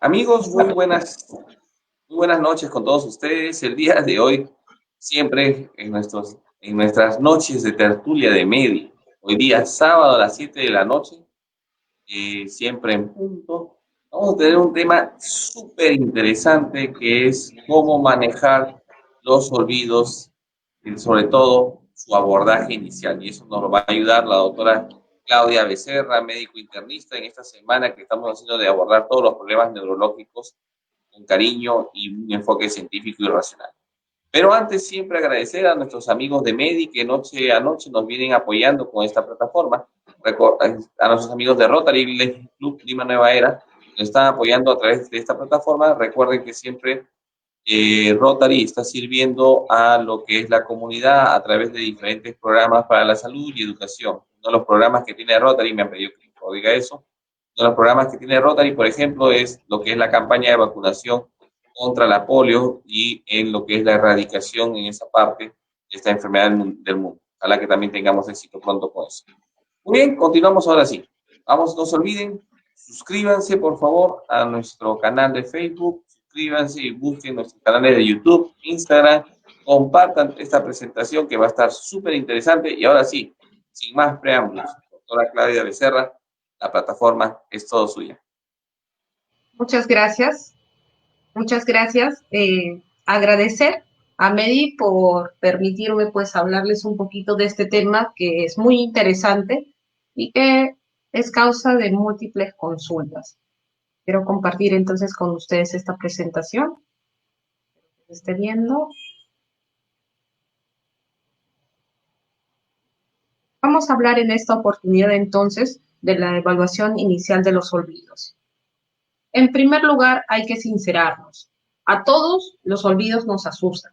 Amigos, muy buenas noches con todos ustedes. El día de hoy, siempre en nuestras noches de tertulia de Medi. Hoy día, sábado a las 7 de la noche, siempre en punto. Vamos a tener un tema súper interesante que es cómo manejar los olvidos y sobre todo su abordaje inicial. Y eso nos lo va a ayudar la doctora Claudia Becerra, médico internista, en esta semana que estamos haciendo de abordar todos los problemas neurológicos con cariño y un enfoque científico y racional. Pero antes siempre agradecer a nuestros amigos de Medi que noche a noche nos vienen apoyando con esta plataforma, a nuestros amigos de Rotary Club Lima Nueva Era, que nos están apoyando a través de esta plataforma. Recuerden que siempre Rotary está sirviendo a lo que es la comunidad a través de diferentes programas para la salud y educación. Uno de los programas que tiene Rotary, me han pedido que diga eso, uno de los programas que tiene Rotary, por ejemplo, es lo que es la campaña de vacunación contra la polio y en lo que es la erradicación en esa parte de esta enfermedad del mundo. Ojalá que también tengamos éxito pronto con eso. Muy bien, continuamos ahora sí. Vamos, no se olviden, suscríbanse por favor a nuestro canal de Facebook, suscríbanse y busquen nuestros canales de YouTube, Instagram, compartan esta presentación que va a estar súper interesante. Y ahora sí, sin más preámbulos, doctora Claudia Becerra, la plataforma es todo suya. Muchas gracias, muchas gracias. Agradecer a Medi por permitirme pues hablarles un poquito de este tema que es muy interesante y que es causa de múltiples consultas. Quiero compartir entonces con ustedes esta presentación. Que esté viendo. Vamos a hablar en esta oportunidad entonces de la evaluación inicial de los olvidos. En primer lugar, hay que sincerarnos. A todos los olvidos nos asustan.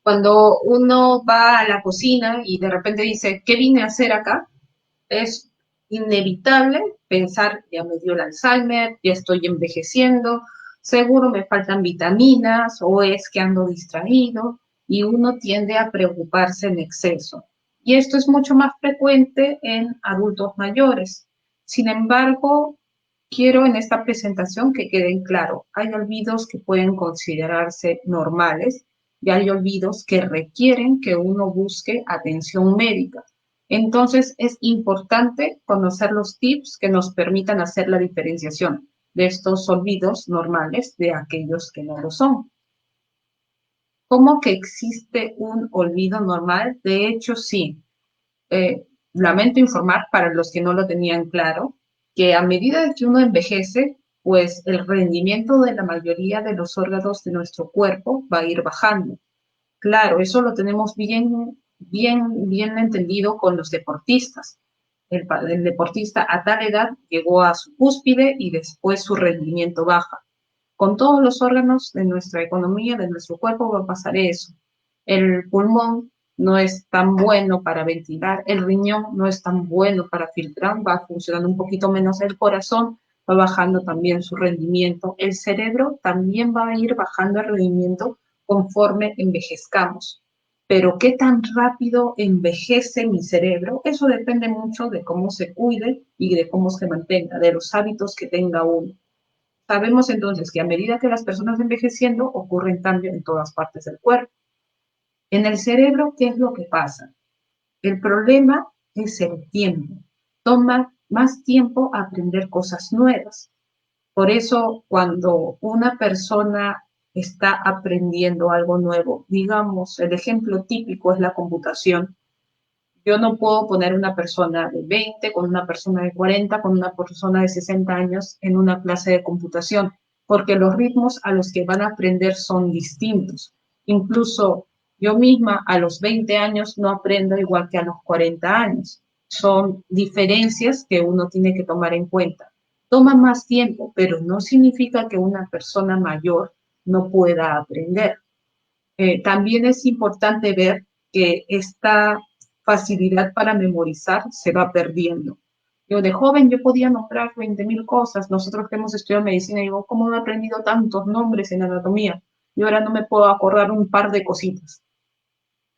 Cuando uno va a la cocina y de repente dice, ¿qué vine a hacer acá? Es inevitable pensar, ya me dio el Alzheimer, ya estoy envejeciendo, seguro me faltan vitaminas o es que ando distraído y uno tiende a preocuparse en exceso. Y esto es mucho más frecuente en adultos mayores. Sin embargo, quiero en esta presentación que queden claro, hay olvidos que pueden considerarse normales y hay olvidos que requieren que uno busque atención médica. Entonces, es importante conocer los tips que nos permitan hacer la diferenciación de estos olvidos normales de aquellos que no lo son. ¿Cómo que existe un olvido normal? De hecho, sí. Lamento informar para los que no lo tenían claro, que a medida que uno envejece, pues el rendimiento de la mayoría de los órganos de nuestro cuerpo va a ir bajando. Claro, eso lo tenemos bien entendido con los deportistas. El deportista a tal edad llegó a su cúspide y después su rendimiento baja. Con todos los órganos de nuestra economía, de nuestro cuerpo, va a pasar eso. El pulmón no es tan bueno para ventilar, el riñón no es tan bueno para filtrar, va funcionando un poquito menos el corazón, va bajando también su rendimiento. El cerebro también va a ir bajando el rendimiento conforme envejezcamos. Pero qué tan rápido envejece mi cerebro, eso depende mucho de cómo se cuide y de cómo se mantenga, de los hábitos que tenga uno. Sabemos entonces que a medida que las personas envejeciendo ocurren cambios en todas partes del cuerpo. En el cerebro, ¿qué es lo que pasa? El problema es el tiempo. Toma más tiempo aprender cosas nuevas. Por eso, cuando una persona está aprendiendo algo nuevo, digamos, el ejemplo típico es la computación. Yo no puedo poner una persona de 20 con una persona de 40, con una persona de 60 años en una clase de computación, porque los ritmos a los que van a aprender son distintos. Incluso yo misma a los 20 años no aprendo igual que a los 40 años. Son diferencias que uno tiene que tomar en cuenta. Toma más tiempo, pero no significa que una persona mayor no pueda aprender. También es importante ver que esta facilidad para memorizar se va perdiendo. Yo de joven yo podía nombrar 20.000 cosas. Nosotros que hemos estudiado medicina, digo, ¿cómo he aprendido tantos nombres en anatomía? Y ahora no me puedo acordar un par de cositas.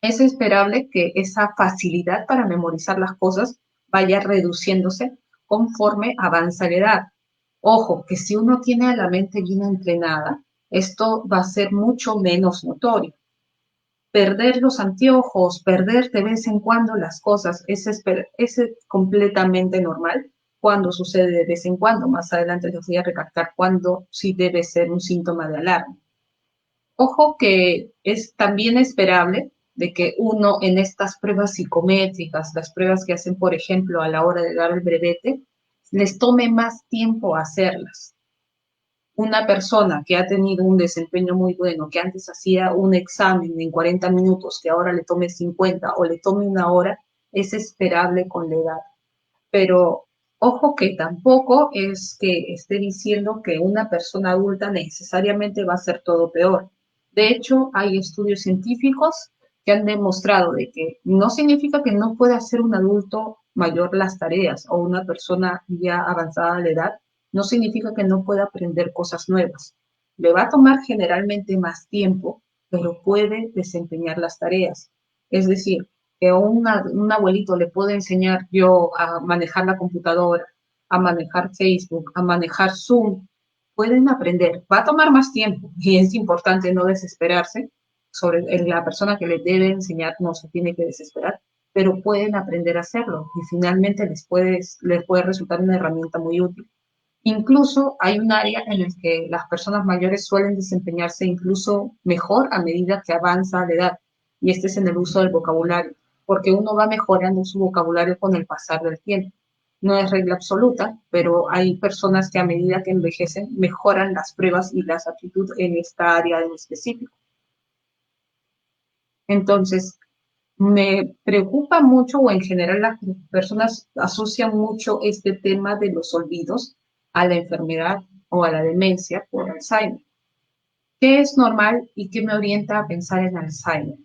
Es esperable que esa facilidad para memorizar las cosas vaya reduciéndose conforme avanza la edad. Ojo, que si uno tiene la mente bien entrenada, esto va a ser mucho menos notorio. Perder los anteojos, perder de vez en cuando las cosas, es completamente normal cuando sucede de vez en cuando. Más adelante les voy a recalcar cuándo sí debe ser un síntoma de alarma. Ojo que es también esperable de que uno en estas pruebas psicométricas, las pruebas que hacen, por ejemplo, a la hora de dar el brevete, les tome más tiempo hacerlas. Una persona que ha tenido un desempeño muy bueno, que antes hacía un examen en 40 minutos, que ahora le tome 50 o le tome una hora, es esperable con la edad. Pero ojo que tampoco es que esté diciendo que una persona adulta necesariamente va a ser todo peor. De hecho, hay estudios científicos que han demostrado de que no significa que no pueda hacer un adulto mayor las tareas o una persona ya avanzada de edad, no significa que no pueda aprender cosas nuevas. Le va a tomar generalmente más tiempo, pero puede desempeñar las tareas. Es decir, que un abuelito le puedo enseñar yo a manejar la computadora, a manejar Facebook, a manejar Zoom, pueden aprender. Va a tomar más tiempo y es importante no desesperarse. Sobre la persona que les debe enseñar no se tiene que desesperar, pero pueden aprender a hacerlo y finalmente les puede resultar una herramienta muy útil. Incluso hay un área en el que las personas mayores suelen desempeñarse incluso mejor a medida que avanza la edad, y este es en el uso del vocabulario, porque uno va mejorando su vocabulario con el pasar del tiempo. No es regla absoluta, pero hay personas que a medida que envejecen mejoran las pruebas y las aptitudes en esta área en específico. Entonces, me preocupa mucho, o en general las personas asocian mucho este tema de los olvidos a la enfermedad o a la demencia por Alzheimer. ¿Qué es normal y qué me orienta a pensar en Alzheimer?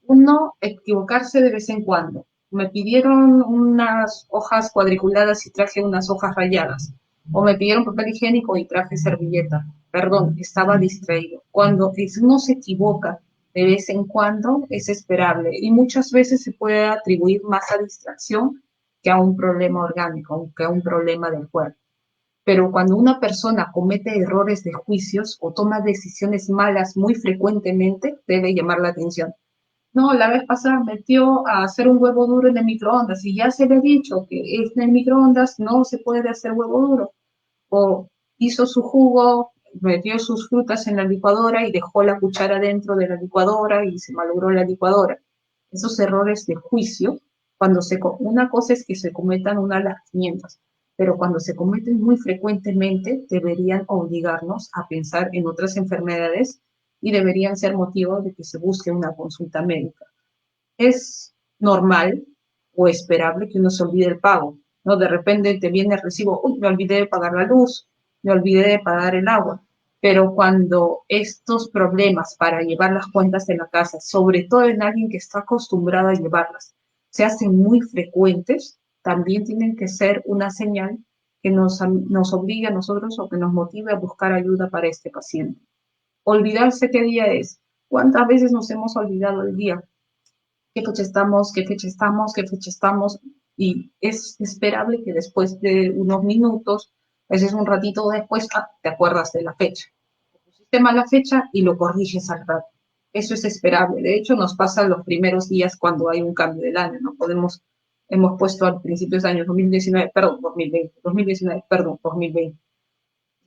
Uno, equivocarse de vez en cuando. Me pidieron unas hojas cuadriculadas y traje unas hojas rayadas. O me pidieron papel higiénico y traje servilleta. Perdón, estaba distraído. Cuando uno se equivoca de vez en cuando es esperable y muchas veces se puede atribuir más a distracción que a un problema orgánico, que a un problema del cuerpo. Pero cuando una persona comete errores de juicios o toma decisiones malas muy frecuentemente, debe llamar la atención. No, la vez pasada metió a hacer un huevo duro en el microondas y ya se le ha dicho que en el microondas no se puede hacer huevo duro. O hizo su jugo, metió sus frutas en la licuadora y dejó la cuchara dentro de la licuadora y se malogró la licuadora. Esos errores de juicio, una cosa es que se cometan una a las 500, pero cuando se cometen muy frecuentemente deberían obligarnos a pensar en otras enfermedades y deberían ser motivo de que se busque una consulta médica. Es normal o esperable que uno se olvide el pago, ¿no? De repente te viene el recibo, uy, me olvidé de pagar la luz, me olvidé de pagar el agua, pero cuando estos problemas para llevar las cuentas de la casa, sobre todo en alguien que está acostumbrado a llevarlas, se hacen muy frecuentes, también tienen que ser una señal que nos obligue a nosotros o que nos motive a buscar ayuda para este paciente. Olvidarse qué día es. ¿Cuántas veces nos hemos olvidado el día? ¿Qué fecha estamos? ¿Qué fecha estamos? ¿Qué fecha estamos? Y es esperable que después de unos minutos, a veces un ratito después, te acuerdas de la fecha. Pusiste mal la fecha y lo corriges al rato. Eso es esperable. De hecho, nos pasa los primeros días cuando hay un cambio del año. No podemos, hemos puesto al principio del año 2019, perdón, 2020, 2019, perdón, 2020.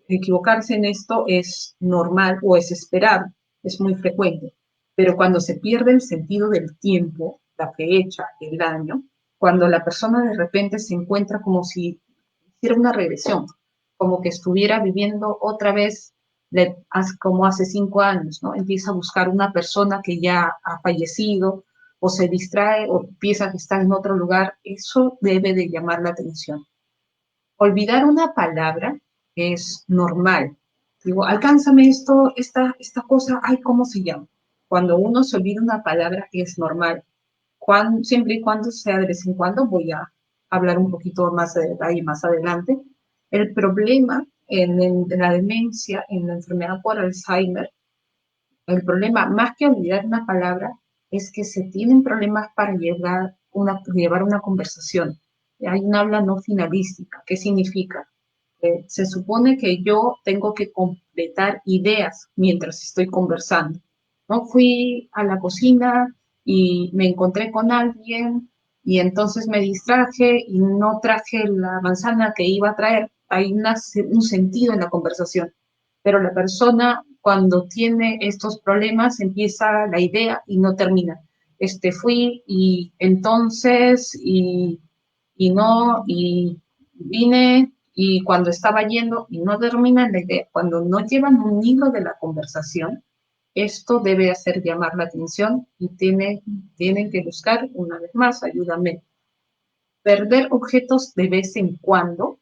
Equivocarse en esto es normal o es esperable, es muy frecuente, pero cuando se pierde el sentido del tiempo, la fecha, el año, cuando la persona de repente se encuentra como si hiciera una regresión, como que estuviera viviendo otra vez como hace 5 años, ¿no? Empieza a buscar una persona que ya ha fallecido o se distrae o piensa que está en otro lugar, eso debe de llamar la atención. Olvidar una palabra es normal. Digo, alcánzame esta cosa, ay, ¿cómo se llama? Cuando uno se olvida una palabra es normal. Siempre y cuando sea de vez en cuando, voy a hablar un poquito más de detalle más adelante. El problema en la demencia, en la enfermedad por Alzheimer, el problema, más que olvidar una palabra, es que se tienen problemas para llevar una conversación. Hay un habla no finalística. ¿Qué significa? Se supone que yo tengo que completar ideas mientras estoy conversando. No fui a la cocina y me encontré con alguien y entonces me distraje y no traje la manzana que iba a traer. Hay un sentido en la conversación, pero la persona cuando tiene estos problemas empieza la idea y no termina. Fui y entonces y no, y vine y cuando estaba yendo y no terminan la idea, cuando no llevan un hilo de la conversación, esto debe hacer llamar la atención y tienen que buscar, una vez más, ayúdame. Perder objetos de vez en cuando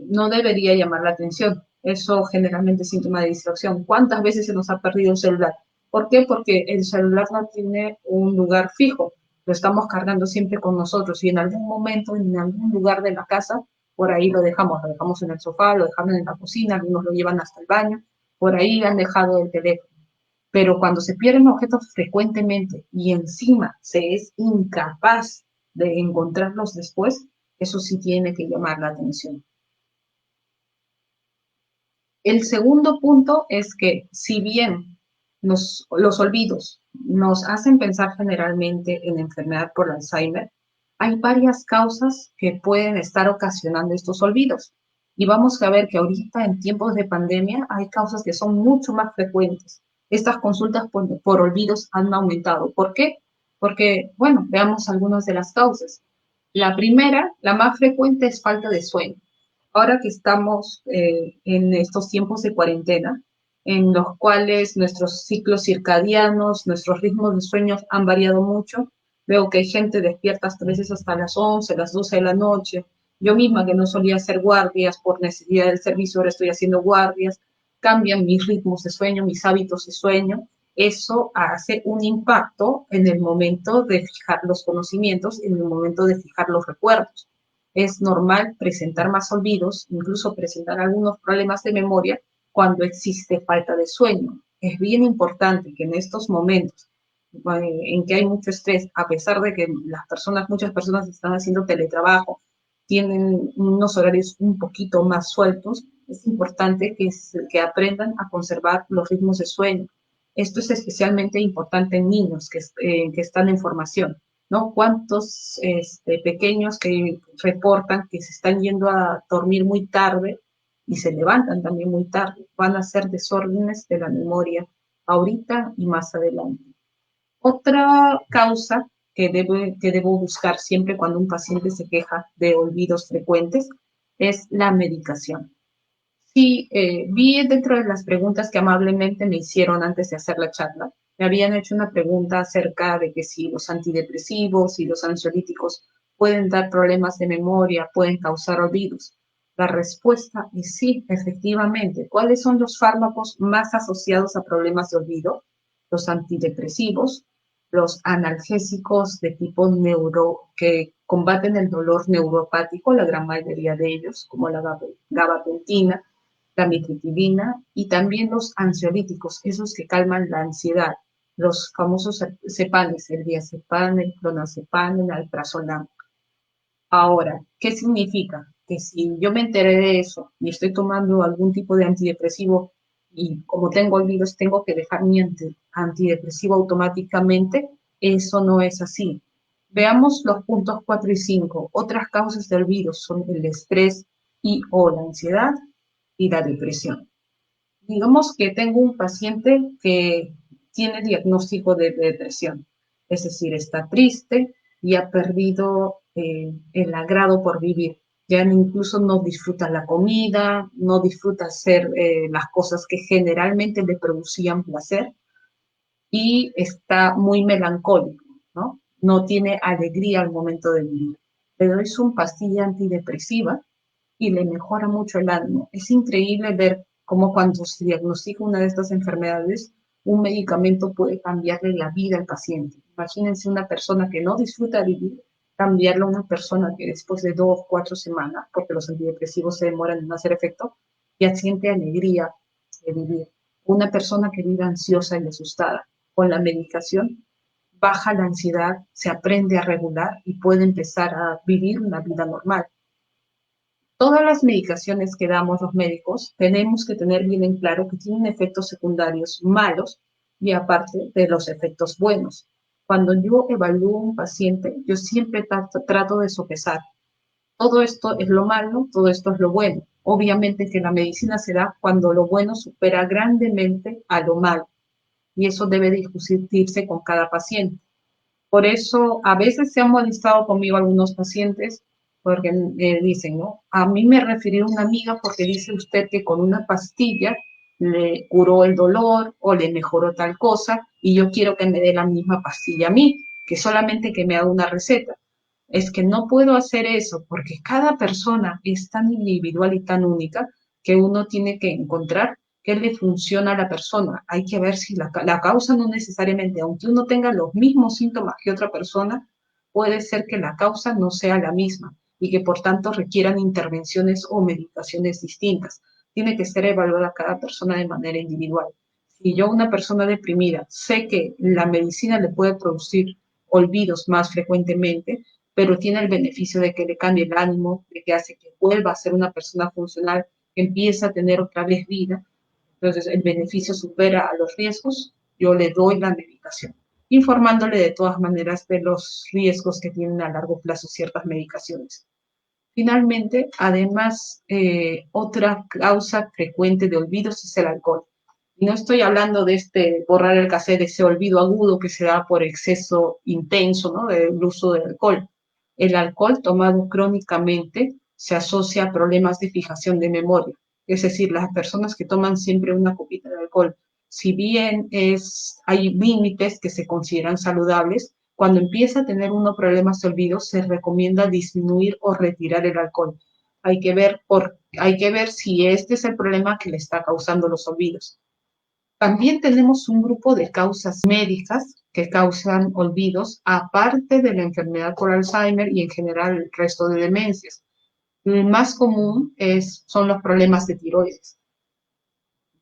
no debería llamar la atención. Eso generalmente es síntoma de distracción. ¿Cuántas veces se nos ha perdido el celular? ¿Por qué? Porque el celular no tiene un lugar fijo. Lo estamos cargando siempre con nosotros y en algún momento, en algún lugar de la casa, por ahí lo dejamos en el sofá, lo dejamos en la cocina, algunos lo llevan hasta el baño, por ahí han dejado el teléfono. Pero cuando se pierden objetos frecuentemente y encima se es incapaz de encontrarlos después, eso sí tiene que llamar la atención. El segundo punto es que si bien los olvidos nos hacen pensar generalmente en enfermedad por Alzheimer, hay varias causas que pueden estar ocasionando estos olvidos. Y vamos a ver que ahorita en tiempos de pandemia hay causas que son mucho más frecuentes. Estas consultas por olvidos han aumentado. ¿Por qué? Porque, bueno, veamos algunas de las causas. La primera, la más frecuente, es falta de sueño. Ahora que estamos en estos tiempos de cuarentena, en los cuales nuestros ciclos circadianos, nuestros ritmos de sueño han variado mucho, veo que hay gente despierta hasta veces hasta las 11, las 12 de la noche. Yo misma que no solía hacer guardias por necesidad del servicio, ahora estoy haciendo guardias, cambian mis ritmos de sueño, mis hábitos de sueño. Eso hace un impacto en el momento de fijar los conocimientos, en el momento de fijar los recuerdos. Es normal presentar más olvidos, incluso presentar algunos problemas de memoria cuando existe falta de sueño. Es bien importante que en estos momentos en que hay mucho estrés, a pesar de que muchas personas están haciendo teletrabajo, tienen unos horarios un poquito más sueltos, es importante que aprendan a conservar los ritmos de sueño. Esto es especialmente importante en niños que están en formación, ¿no? ¿Cuántos pequeños que reportan que se están yendo a dormir muy tarde y se levantan también muy tarde? Van a ser desórdenes de la memoria ahorita y más adelante. Otra causa que debo buscar siempre cuando un paciente se queja de olvidos frecuentes es la medicación. Sí, vi dentro de las preguntas que amablemente me hicieron antes de hacer la charla, me habían hecho una pregunta acerca de que si los antidepresivos y los ansiolíticos pueden dar problemas de memoria, pueden causar olvidos. La respuesta es sí, efectivamente. ¿Cuáles son los fármacos más asociados a problemas de olvido? Los antidepresivos, los analgésicos de tipo que combaten el dolor neuropático, la gran mayoría de ellos, como la gabapentina, la mitriptilina y también los ansiolíticos, esos que calman la ansiedad, los famosos cepanes, el diazepam, el clonazepam, el alprazolam. Ahora, ¿qué significa? Que si yo me enteré de eso y estoy tomando algún tipo de antidepresivo y como tengo olvidos, tengo que dejar mi antidepresivo automáticamente, eso no es así. Veamos los puntos 4 y 5. Otras causas de olvidos son el estrés y o la ansiedad y la depresión. Digamos que tengo un paciente que tiene diagnóstico de depresión, es decir, está triste y ha perdido el agrado por vivir. Ya incluso no disfruta la comida, no disfruta hacer las cosas que generalmente le producían placer y está muy melancólico, ¿no? No tiene alegría al momento de vivir. Le doy su pastilla antidepresiva y le mejora mucho el ánimo. Es increíble ver cómo cuando se diagnostica una de estas enfermedades, un medicamento puede cambiarle la vida al paciente. Imagínense una persona que no disfruta de vivir, cambiarle a una persona que después de 2 o 4 semanas, porque los antidepresivos se demoran en hacer efecto, ya siente alegría de vivir. Una persona que vive ansiosa y asustada, con la medicación baja la ansiedad, se aprende a regular y puede empezar a vivir una vida normal. Todas las medicaciones que damos los médicos tenemos que tener bien en claro que tienen efectos secundarios malos y aparte de los efectos buenos. Cuando yo evalúo a un paciente, yo siempre trato de sopesar. Todo esto es lo malo, todo esto es lo bueno. Obviamente que la medicina se da cuando lo bueno supera grandemente a lo malo y eso debe discutirse con cada paciente. Por eso a veces se han molestado conmigo algunos pacientes porque dicen, ¿no? A mí me refirió una amiga porque dice usted que con una pastilla le curó el dolor o le mejoró tal cosa y yo quiero que me dé la misma pastilla a mí, que solamente que me haga una receta. Es que no puedo hacer eso porque cada persona es tan individual y tan única que uno tiene que encontrar qué le funciona a la persona. Hay que ver si la causa no necesariamente, aunque uno tenga los mismos síntomas que otra persona, puede ser que la causa no sea la misma y que por tanto requieran intervenciones o medicaciones distintas. Tiene que ser evaluada cada persona de manera individual. Si yo, una persona deprimida, sé que la medicina le puede producir olvidos más frecuentemente, pero tiene el beneficio de que le cambie el ánimo, de que hace que vuelva a ser una persona funcional, que empieza a tener otra vez vida. Entonces, el beneficio supera a los riesgos, yo le doy la medicación, informándole de todas maneras de los riesgos que tienen a largo plazo ciertas medicaciones. Finalmente, además, otra causa frecuente de olvidos es el alcohol. Y no estoy hablando de este borrar el cassette, de ese olvido agudo que se da por exceso intenso, ¿no? Del uso del alcohol. El alcohol tomado crónicamente se asocia a problemas de fijación de memoria. Es decir, las personas que toman siempre una copita de alcohol, si bien hay límites que se consideran saludables, cuando empieza a tener uno problemas de olvido, se recomienda disminuir o retirar el alcohol. Hay que ver si este es el problema que le está causando los olvidos. También tenemos un grupo de causas médicas que causan olvidos, aparte de la enfermedad por Alzheimer y en general el resto de demencias. El más común son los problemas de tiroides.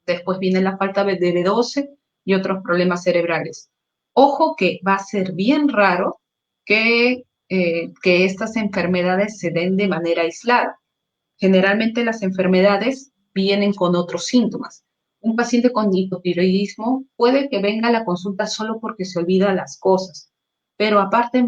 Después viene la falta de B12 y otros problemas cerebrales. Ojo que va a ser bien raro que estas enfermedades se den de manera aislada. Generalmente las enfermedades vienen con otros síntomas. Un paciente con hipotiroidismo puede que venga a la consulta solo porque se olvida las cosas, pero aparte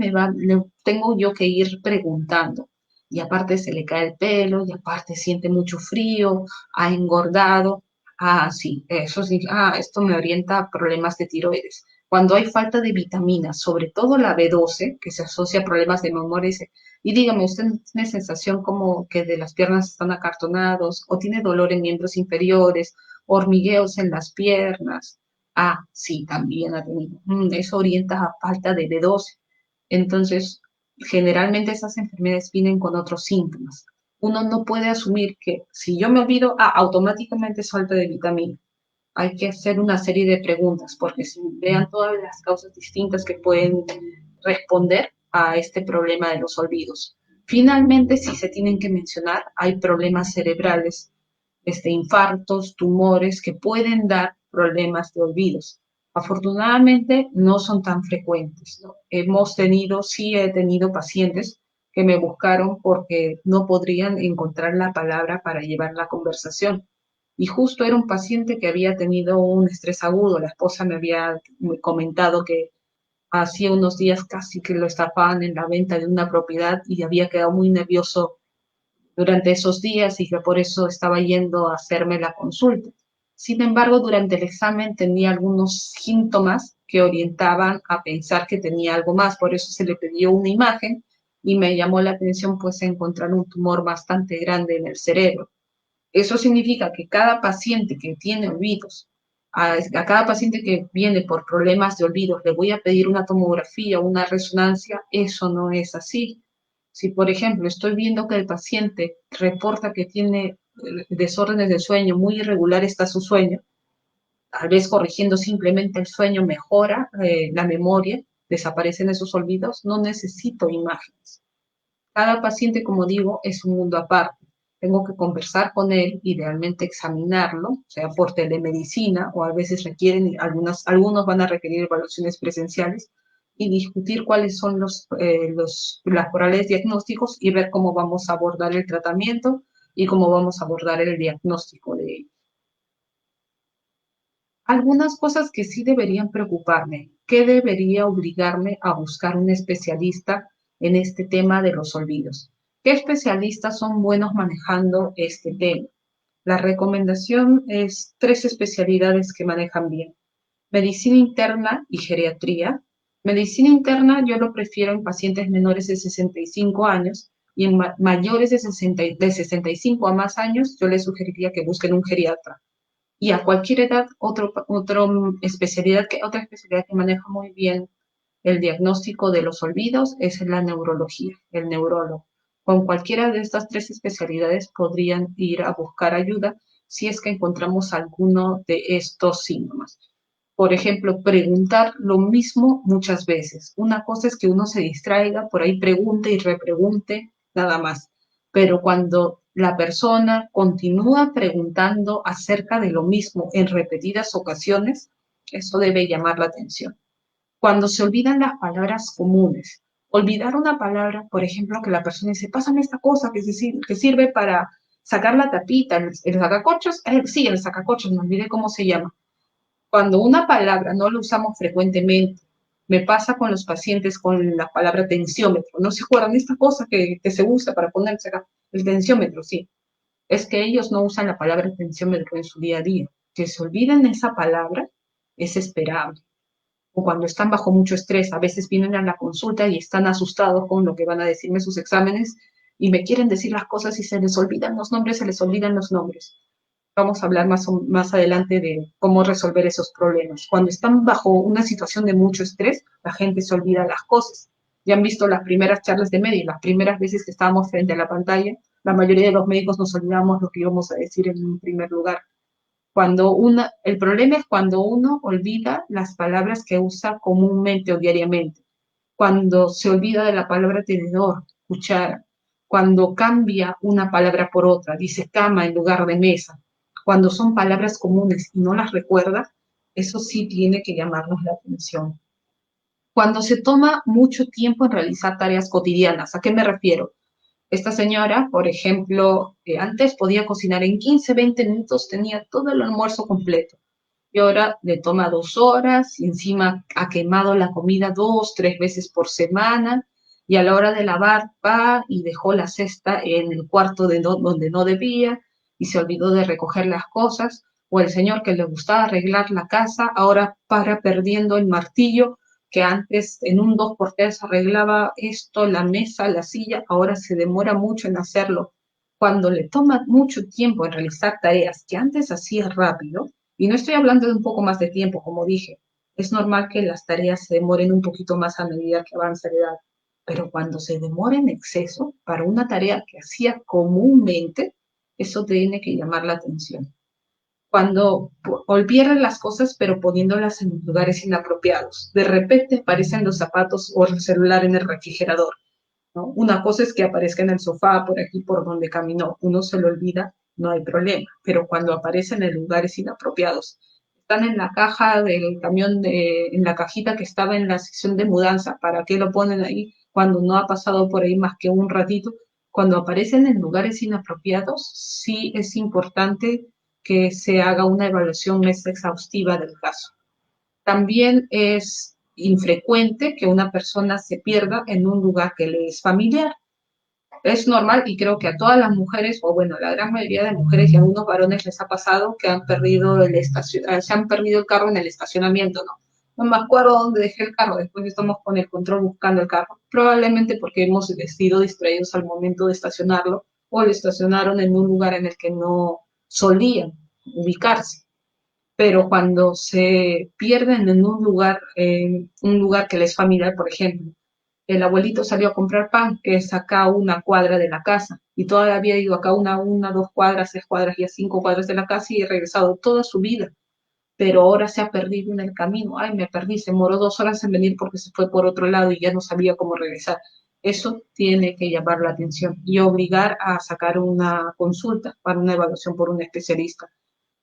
tengo yo que ir preguntando. Y aparte se le cae el pelo, y aparte siente mucho frío, ha engordado. Ah, sí, eso sí, esto me orienta a problemas de tiroides. Cuando hay falta de vitaminas, sobre todo la B12, que se asocia a problemas de memoria, y dígame, ¿usted tiene sensación como que de las piernas están acartonados o tiene dolor en miembros inferiores, hormigueos en las piernas? Ah, sí, también ha tenido. Eso orienta a falta de B12. Entonces, generalmente esas enfermedades vienen con otros síntomas. Uno no puede asumir que si yo me olvido, automáticamente es falta de vitamina. Hay que hacer una serie de preguntas porque si vean todas las causas distintas que pueden responder a este problema de los olvidos. Finalmente, si se tienen que mencionar, hay problemas cerebrales, infartos, tumores que pueden dar problemas de olvidos. Afortunadamente no son tan frecuentes, ¿no? Sí he tenido pacientes que me buscaron porque no podrían encontrar la palabra para llevar la conversación. Y justo era un paciente que había tenido un estrés agudo. La esposa me había comentado que hacía unos días casi que lo estafaban en la venta de una propiedad y había quedado muy nervioso durante esos días y que por eso estaba yendo a hacerme la consulta. Sin embargo, durante el examen tenía algunos síntomas que orientaban a pensar que tenía algo más, por eso se le pidió una imagen y me llamó la atención pues encontrar un tumor bastante grande en el cerebro. Eso significa que cada paciente que tiene olvidos, cada paciente que viene por problemas de olvidos, le voy a pedir una tomografía o una resonancia, eso no es así. Si, por ejemplo, estoy viendo que el paciente reporta que tiene desórdenes del sueño, muy irregular está su sueño, tal vez corrigiendo simplemente el sueño mejora la memoria, desaparecen esos olvidos, no necesito imágenes. Cada paciente, como digo, es un mundo aparte. Tengo que conversar con él, idealmente examinarlo, sea por telemedicina o a veces algunos van a requerir evaluaciones presenciales y discutir cuáles son los probabilidades diagnósticos y ver cómo vamos a abordar el tratamiento y cómo vamos a abordar el diagnóstico de ello. Algunas cosas que sí deberían preocuparme. ¿Qué debería obligarme a buscar un especialista en este tema de los olvidos? ¿Qué especialistas son buenos manejando este tema? La recomendación es 3 especialidades que manejan bien: medicina interna y geriatría. Medicina interna yo lo prefiero en pacientes menores de 65 años y en mayores de 65 a más años yo les sugeriría que busquen un geriatra. Y a cualquier edad, otra especialidad que maneja muy bien el diagnóstico de los olvidos es la neurología, el neurólogo. Con cualquiera de estas 3 especialidades podrían ir a buscar ayuda si es que encontramos alguno de estos síntomas. Por ejemplo, preguntar lo mismo muchas veces. Una cosa es que uno se distraiga, por ahí pregunte y repregunte, nada más. Pero cuando la persona continúa preguntando acerca de lo mismo en repetidas ocasiones, eso debe llamar la atención. Cuando se olvidan las palabras comunes, olvidar una palabra, por ejemplo, que la persona dice, pásame esta cosa que sirve para sacar la tapita, el sacacorchos, sí, el sacacorchos, me olvidé cómo se llama. Cuando una palabra no la usamos frecuentemente, me pasa con los pacientes con la palabra tensiómetro. ¿No se acuerdan de esta cosa que se usa para ponerse acá? El tensiómetro, sí. Es que ellos no usan la palabra tensiómetro en su día a día. Que se olviden esa palabra es esperable. O cuando están bajo mucho estrés, a veces vienen a la consulta y están asustados con lo que van a decirme sus exámenes y me quieren decir las cosas y se les olvidan los nombres, se les olvidan los nombres. Vamos a hablar más adelante de cómo resolver esos problemas. Cuando están bajo una situación de mucho estrés, la gente se olvida las cosas. Ya han visto las primeras charlas de medio, las primeras veces que estábamos frente a la pantalla, la mayoría de los médicos nos olvidamos lo que íbamos a decir en un primer lugar. El problema es cuando uno olvida las palabras que usa comúnmente o diariamente, cuando se olvida de la palabra tenedor, cuchara, cuando cambia una palabra por otra, dice cama en lugar de mesa, cuando son palabras comunes y no las recuerda, eso sí tiene que llamarnos la atención. Cuando se toma mucho tiempo en realizar tareas cotidianas, ¿a qué me refiero? Esta señora, por ejemplo, antes podía cocinar en 15, 20 minutos, tenía todo el almuerzo completo. Y ahora le toma 2 horas y encima ha quemado la comida 2, 3 veces por semana. Y a la hora de lavar va y dejó la cesta en el cuarto donde no debía y se olvidó de recoger las cosas. O el señor que le gustaba arreglar la casa, ahora para perdiendo el martillo que antes en un 2x3 arreglaba esto, la mesa, la silla, ahora se demora mucho en hacerlo. Cuando le toma mucho tiempo en realizar tareas que antes hacía rápido, y no estoy hablando de un poco más de tiempo, como dije, es normal que las tareas se demoren un poquito más a medida que avanza la edad, pero cuando se demora en exceso para una tarea que hacía comúnmente, eso tiene que llamar la atención. Cuando pierden las cosas pero poniéndolas en lugares inapropiados. De repente aparecen los zapatos o el celular en el refrigerador, ¿no? Una cosa es que aparezca en el sofá, por aquí, por donde caminó. Uno se lo olvida, no hay problema. Pero cuando aparecen en lugares inapropiados, están en la caja del camión, en la cajita que estaba en la sección de mudanza, ¿para qué lo ponen ahí cuando no ha pasado por ahí más que un ratito? Cuando aparecen en lugares inapropiados, sí es importante que se haga una evaluación más exhaustiva del caso. También es infrecuente que una persona se pierda en un lugar que le es familiar. Es normal y creo que a todas las mujeres, o bueno, a la gran mayoría de mujeres y a algunos varones les ha pasado que se han perdido el carro en el estacionamiento, ¿no? No me acuerdo dónde dejé el carro, después estamos con el control buscando el carro. Probablemente porque hemos sido distraídos al momento de estacionarlo o lo estacionaron en un lugar en el que no solían ubicarse. Pero cuando se pierden en un lugar que les es familiar, por ejemplo, el abuelito salió a comprar pan, que es acá una cuadra de la casa, y todavía había ido acá 2 cuadras, 3 cuadras y a 5 cuadras de la casa y he regresado toda su vida, pero ahora se ha perdido en el camino. Ay, me perdí, se demoró 2 horas en venir porque se fue por otro lado y ya no sabía cómo regresar. Eso tiene que llamar la atención y obligar a sacar una consulta para una evaluación por un especialista.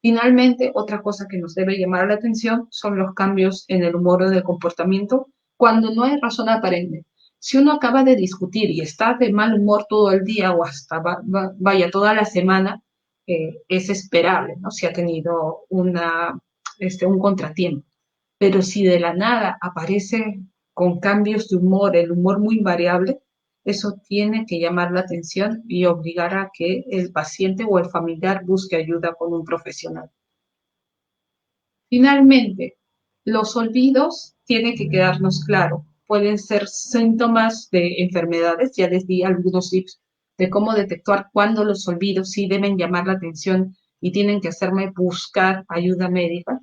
Finalmente, otra cosa que nos debe llamar la atención son los cambios en el humor o en el comportamiento cuando no hay razón aparente. Si uno acaba de discutir y está de mal humor todo el día o hasta vaya toda la semana, es esperable, ¿no? Si ha tenido un contratiempo. Pero si de la nada aparece con cambios de humor, el humor muy variable, eso tiene que llamar la atención y obligar a que el paciente o el familiar busque ayuda con un profesional. Finalmente, los olvidos tienen que quedarnos claro. Pueden ser síntomas de enfermedades, ya les di algunos tips de cómo detectar cuándo los olvidos sí deben llamar la atención y tienen que hacerme buscar ayuda médica.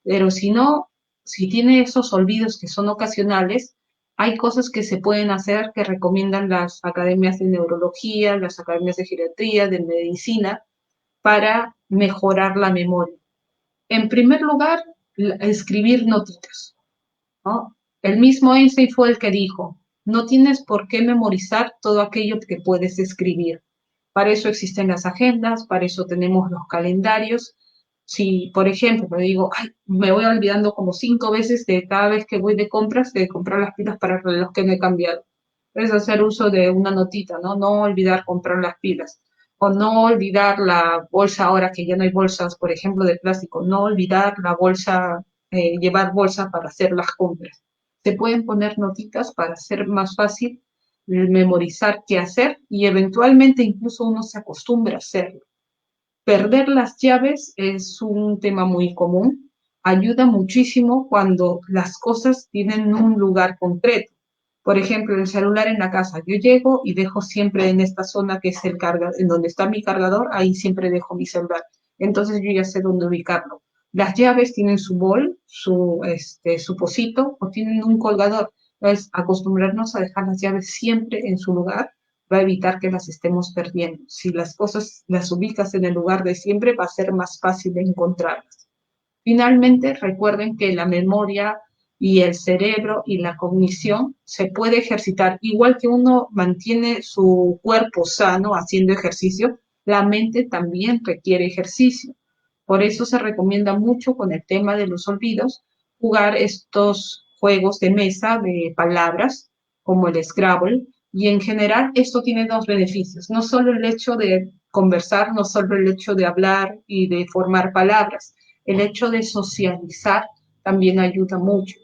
Pero si no, si tiene esos olvidos que son ocasionales, hay cosas que se pueden hacer que recomiendan las academias de neurología, las academias de geriatría, de medicina, para mejorar la memoria. En primer lugar, escribir notitas, ¿no? El mismo Einstein fue el que dijo, no tienes por qué memorizar todo aquello que puedes escribir. Para eso existen las agendas, para eso tenemos los calendarios. Si, por ejemplo, me digo, ay, me voy olvidando como 5 veces de cada vez que voy de compras, de comprar las pilas para el reloj que no he cambiado. Es hacer uso de una notita, ¿no? No olvidar comprar las pilas. O no olvidar la bolsa ahora que ya no hay bolsas, por ejemplo, de plástico. No olvidar la bolsa, llevar bolsa para hacer las compras. Se pueden poner notitas para hacer más fácil memorizar qué hacer y eventualmente incluso uno se acostumbra a hacerlo. Perder las llaves es un tema muy común. Ayuda muchísimo cuando las cosas tienen un lugar concreto. Por ejemplo, el celular en la casa. Yo llego y dejo siempre en esta zona que es en donde está mi cargador, ahí siempre dejo mi celular. Entonces yo ya sé dónde ubicarlo. Las llaves tienen su bol, su pocito o tienen un colgador. Entonces, acostumbrarnos a dejar las llaves siempre en su lugar va a evitar que las estemos perdiendo. Si las cosas las ubicas en el lugar de siempre, va a ser más fácil de encontrarlas. Finalmente, recuerden que la memoria y el cerebro y la cognición se puede ejercitar. Igual que uno mantiene su cuerpo sano haciendo ejercicio, la mente también requiere ejercicio. Por eso se recomienda mucho con el tema de los olvidos jugar estos juegos de mesa de palabras como el Scrabble, y en general esto tiene dos beneficios, no solo el hecho de conversar, no solo el hecho de hablar y de formar palabras, el hecho de socializar también ayuda mucho.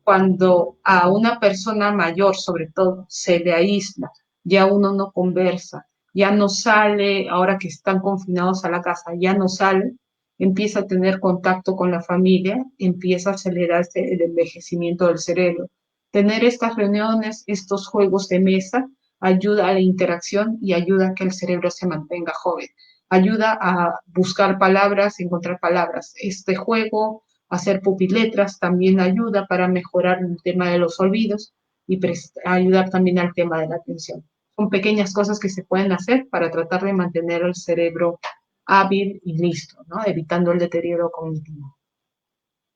Cuando a una persona mayor, sobre todo, se le aísla, ya uno no conversa, ya no sale, ahora que están confinados a la casa, ya no sale, empieza a tener contacto con la familia, empieza a acelerarse el envejecimiento del cerebro. Tener estas reuniones, estos juegos de mesa, ayuda a la interacción y ayuda a que el cerebro se mantenga joven. Ayuda a buscar palabras, encontrar palabras. Este juego, hacer pupiletras también ayuda para mejorar el tema de los olvidos y ayudar también al tema de la atención. Son pequeñas cosas que se pueden hacer para tratar de mantener el cerebro hábil y listo, ¿no? Evitando el deterioro cognitivo.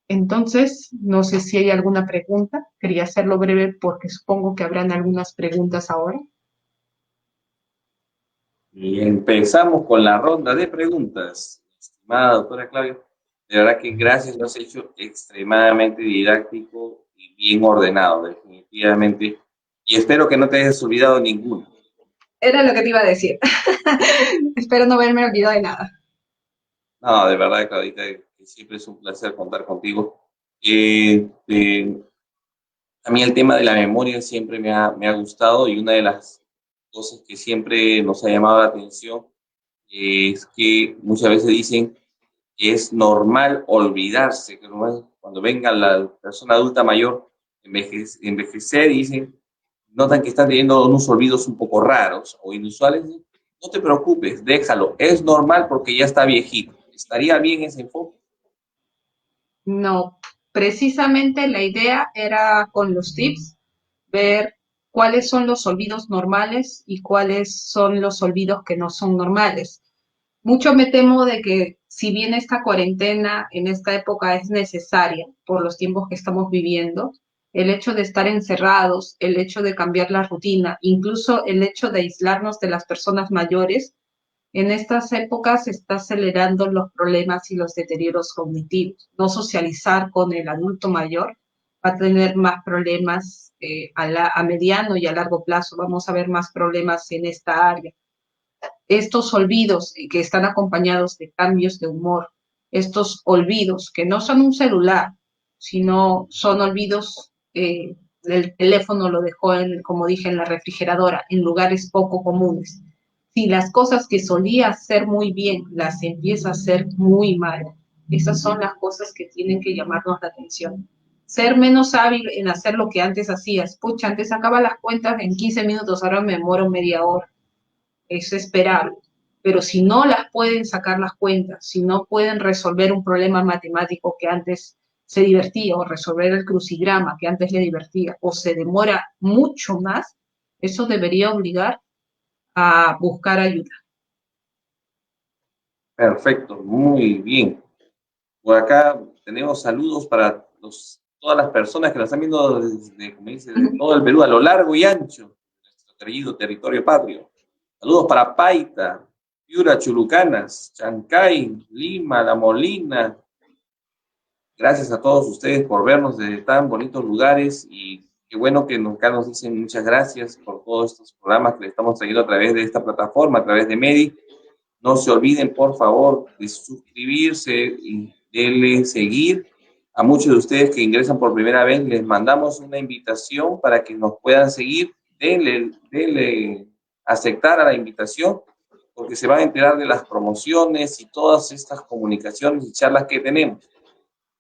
Entonces, no sé si hay alguna pregunta. Quería hacerlo breve porque supongo que habrán algunas preguntas ahora. Y empezamos con la ronda de preguntas. Estimada doctora Claudia, de verdad que gracias, lo has hecho extremadamente didáctico y bien ordenado, definitivamente. Y espero que no te hayas olvidado ninguno. Era lo que te iba a decir. Espero no haberme olvidado de nada. No, de verdad, Claudita, que siempre es un placer contar contigo. A mí el tema de la memoria siempre me ha gustado y una de las cosas que siempre nos ha llamado la atención es que muchas veces dicen que es normal olvidarse, que cuando venga la persona adulta mayor envejecer y dicen, notan que están teniendo unos olvidos un poco raros o inusuales, no te preocupes, déjalo, es normal porque ya está viejito. ¿Estaría bien ese enfoque? No, precisamente la idea era con los tips ver cuáles son los olvidos normales y cuáles son los olvidos que no son normales. Mucho me temo de que si bien esta cuarentena en esta época es necesaria por los tiempos que estamos viviendo, el hecho de estar encerrados, el hecho de cambiar la rutina, incluso el hecho de aislarnos de las personas mayores, en estas épocas se está acelerando los problemas y los deterioros cognitivos. No socializar con el adulto mayor va a tener más problemas a mediano y a largo plazo, vamos a ver más problemas en esta área. Estos olvidos que están acompañados de cambios de humor, estos olvidos que no son un celular, sino son olvidos, el teléfono lo dejó, como dije, en la refrigeradora, en lugares poco comunes. Si las cosas que solía hacer muy bien las empieza a hacer muy mal, esas son las cosas que tienen que llamarnos la atención. Ser menos hábil en hacer lo que antes hacías. Pucha, antes sacaba las cuentas en 15 minutos, ahora me demoro media hora. Es esperable. Pero si no las pueden sacar las cuentas, si no pueden resolver un problema matemático que antes se divertía, o resolver el crucigrama que antes le divertía, o se demora mucho más, eso debería obligar a buscar ayuda. Perfecto, muy bien. Por acá tenemos saludos para todas las personas que nos están viendo desde, como dice, desde todo el Perú, a lo largo y ancho de nuestro querido territorio patrio. Saludos para Paita, Piura, Chulucanas, Chancay, Lima, La Molina. Gracias a todos ustedes por vernos desde tan bonitos lugares y qué bueno que acá nos dicen muchas gracias por todos estos programas que le estamos trayendo a través de esta plataforma, a través de Medi. No se olviden, por favor, de suscribirse y denle seguir. A muchos de ustedes que ingresan por primera vez, les mandamos una invitación para que nos puedan seguir. Denle aceptar a la invitación, porque se van a enterar de las promociones y todas estas comunicaciones y charlas que tenemos.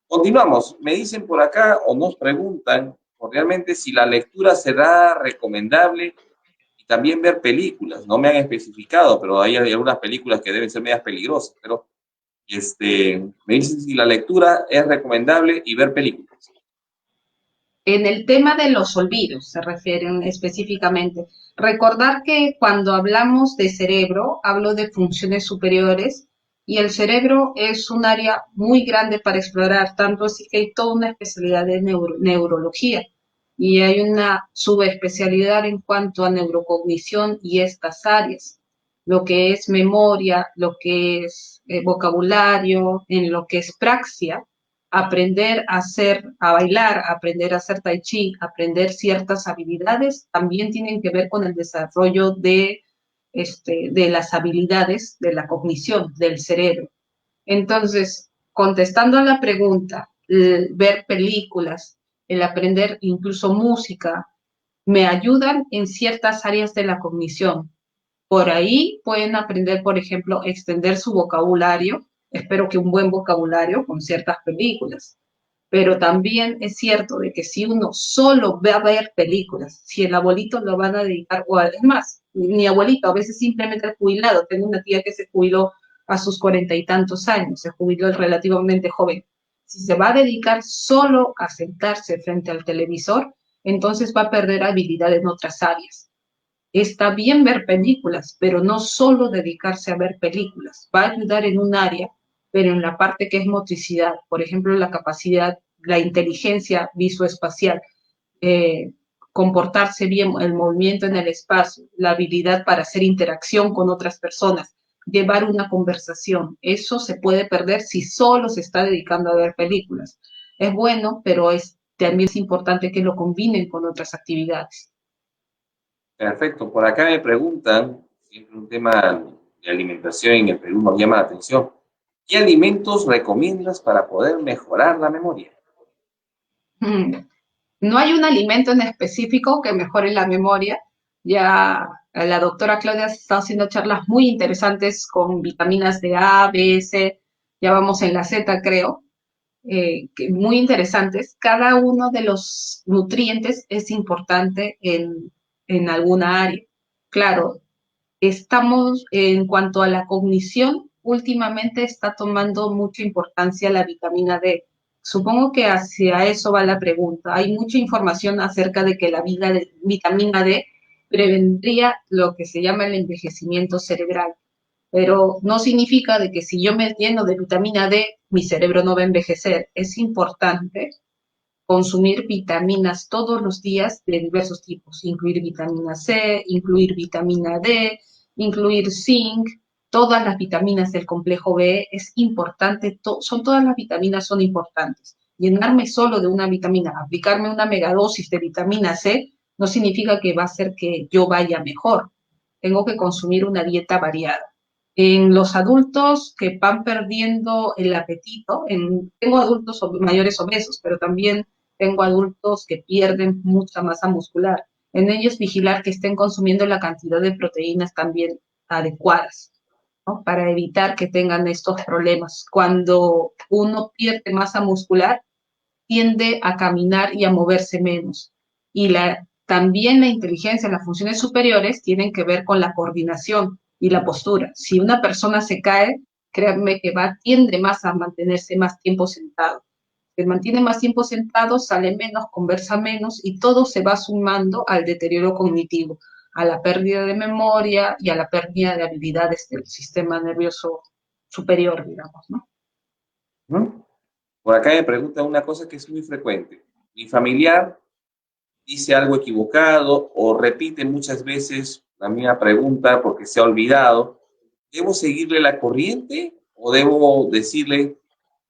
Continuamos. Me dicen por acá o nos preguntan realmente si la lectura será recomendable y también ver películas. No me han especificado, pero hay algunas películas que deben ser medias peligrosas. Pero me dicen si la lectura es recomendable y ver películas. En el tema de los olvidos se refieren específicamente. Recordar que cuando hablamos de cerebro, hablo de funciones superiores y el cerebro es un área muy grande para explorar, tanto así que hay toda una especialidad de neurología y hay una subespecialidad en cuanto a neurocognición y estas áreas, lo que es memoria, lo que es vocabulario, en lo que es praxia, aprender a hacer, a bailar, aprender a hacer tai chi, aprender ciertas habilidades, también tienen que ver con el desarrollo de las habilidades de la cognición del cerebro. Entonces, contestando a la pregunta, ver películas, el aprender incluso música, me ayudan en ciertas áreas de la cognición. Por ahí pueden aprender, por ejemplo, extender su vocabulario. Espero que un buen vocabulario con ciertas películas. Pero también es cierto de que si uno solo va a ver películas, si el abuelito lo van a dedicar, o además, mi abuelito, a veces simplemente el jubilado, tengo una tía que se jubiló a sus 40 y tantos años, se jubiló relativamente joven. Si se va a dedicar solo a sentarse frente al televisor, entonces va a perder habilidad en otras áreas. Está bien ver películas, pero no solo dedicarse a ver películas. Va a ayudar en un área, pero en la parte que es motricidad, por ejemplo, la capacidad, la inteligencia visoespacial, eh, comportarse bien, el movimiento en el espacio, la habilidad para hacer interacción con otras personas, llevar una conversación. Eso se puede perder si solo se está dedicando a ver películas. Es bueno, pero también es importante que lo combinen con otras actividades. Perfecto. Por acá me preguntan, siempre un tema de alimentación en el Perú nos llama la atención. ¿Qué alimentos recomiendas para poder mejorar la memoria? No hay un alimento en específico que mejore la memoria. Ya la doctora Claudia está haciendo charlas muy interesantes con vitaminas de A, B, C, ya vamos en la Z, creo, muy interesantes. Cada uno de los nutrientes es importante en alguna área. Claro, estamos en cuanto a la cognición, últimamente está tomando mucha importancia la vitamina D. Supongo que hacia eso va la pregunta. Hay mucha información acerca de que la vitamina D prevendría lo que se llama el envejecimiento cerebral, pero no significa de que si yo me lleno de vitamina D, mi cerebro no va a envejecer. Es importante consumir vitaminas todos los días de diversos tipos, incluir vitamina C, incluir vitamina D, incluir zinc, todas las vitaminas del complejo B es importante, todas las vitaminas son importantes. llenarme solo de una vitamina, aplicarme una megadosis de vitamina C, no significa que va a hacer que yo vaya mejor. Tengo que consumir una dieta variada. En los adultos que van perdiendo el apetito, tengo adultos mayores obesos, pero también tengo adultos que pierden mucha masa muscular. En ellos vigilar que estén consumiendo la cantidad de proteínas también adecuadas, ¿no? Para evitar que tengan estos problemas. Cuando uno pierde masa muscular, tiende a caminar y a moverse menos. Y también la inteligencia, las funciones superiores tienen que ver con la coordinación y la postura. Si una persona se cae, créanme que tiende más a mantenerse más tiempo sentado. Se mantiene más tiempo sentado, sale menos, conversa menos y todo se va sumando al deterioro cognitivo, a la pérdida de memoria y a la pérdida de habilidades del sistema nervioso superior, digamos, ¿no? ¿No? Por acá me preguntan una cosa que es muy frecuente. Mi familiar dice algo equivocado o repite muchas veces la misma pregunta porque se ha olvidado. ¿Debo seguirle la corriente o debo decirle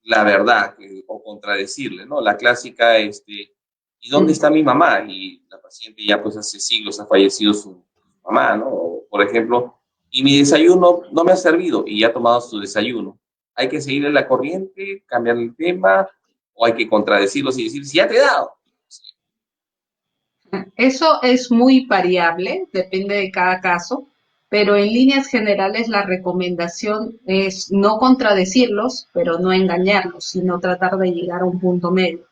la verdad o contradecirle, ¿no? La clásica, ¿y dónde está mi mamá? Y la paciente ya pues hace siglos ha fallecido su mamá, ¿no? O, por ejemplo, y mi desayuno no me ha servido y ya ha tomado su desayuno. ¿Hay que seguirle la corriente, cambiar el tema o hay que contradecirlos y decir, si ya te he dado? Eso es muy variable, depende de cada caso, pero en líneas generales la recomendación es no contradecirlos, pero no engañarlos, sino tratar de llegar a un punto medio,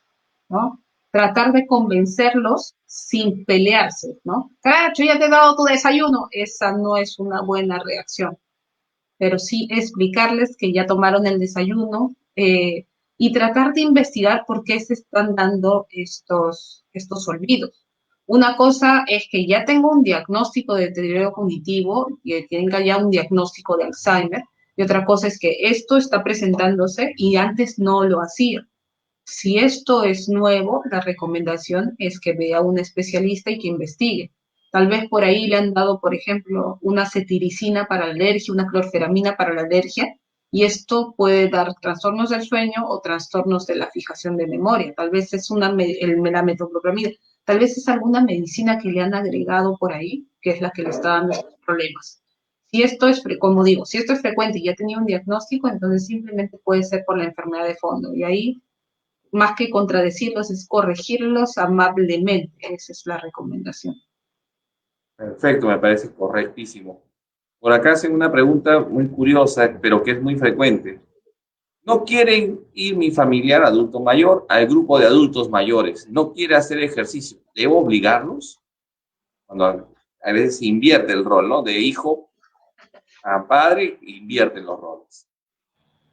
¿no? Tratar de convencerlos sin pelearse, ¿no? Caracho, ya te he dado tu desayuno. Esa no es una buena reacción, pero sí explicarles que ya tomaron el desayuno y tratar de investigar por qué se están dando estos olvidos. Una cosa es que ya tengo un diagnóstico de deterioro cognitivo y tenga ya un diagnóstico de Alzheimer, y otra cosa es que esto está presentándose y antes no lo hacía. Si esto es nuevo, la recomendación es que vea a un especialista y que investigue. Tal vez por ahí le han dado, por ejemplo, una cetiricina para la alergia, una clorferamina para la alergia, y esto puede dar trastornos del sueño o trastornos de la fijación de memoria. Tal vez es la metoclopramida, tal vez es alguna medicina que le han agregado por ahí, que es la que le está dando estos problemas. Si esto es, como digo, si esto es frecuente y ya tenía un diagnóstico, entonces simplemente puede ser por la enfermedad de fondo. Y ahí más que contradecirlos, es corregirlos amablemente. Esa es la recomendación. Perfecto, me parece correctísimo. Por acá hacen una pregunta muy curiosa, pero que es muy frecuente. No quieren ir mi familiar adulto mayor al grupo de adultos mayores. No quiere hacer ejercicio. ¿Debo obligarlos? Cuando a veces invierte el rol, ¿no? De hijo a padre, invierten los roles.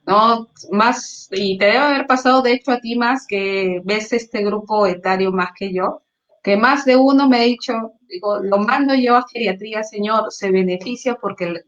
No, más, y te debe haber pasado de hecho a ti más que ves este grupo etario más que yo, que más de uno me ha dicho, digo, lo mando yo a geriatría, señor, se beneficia porque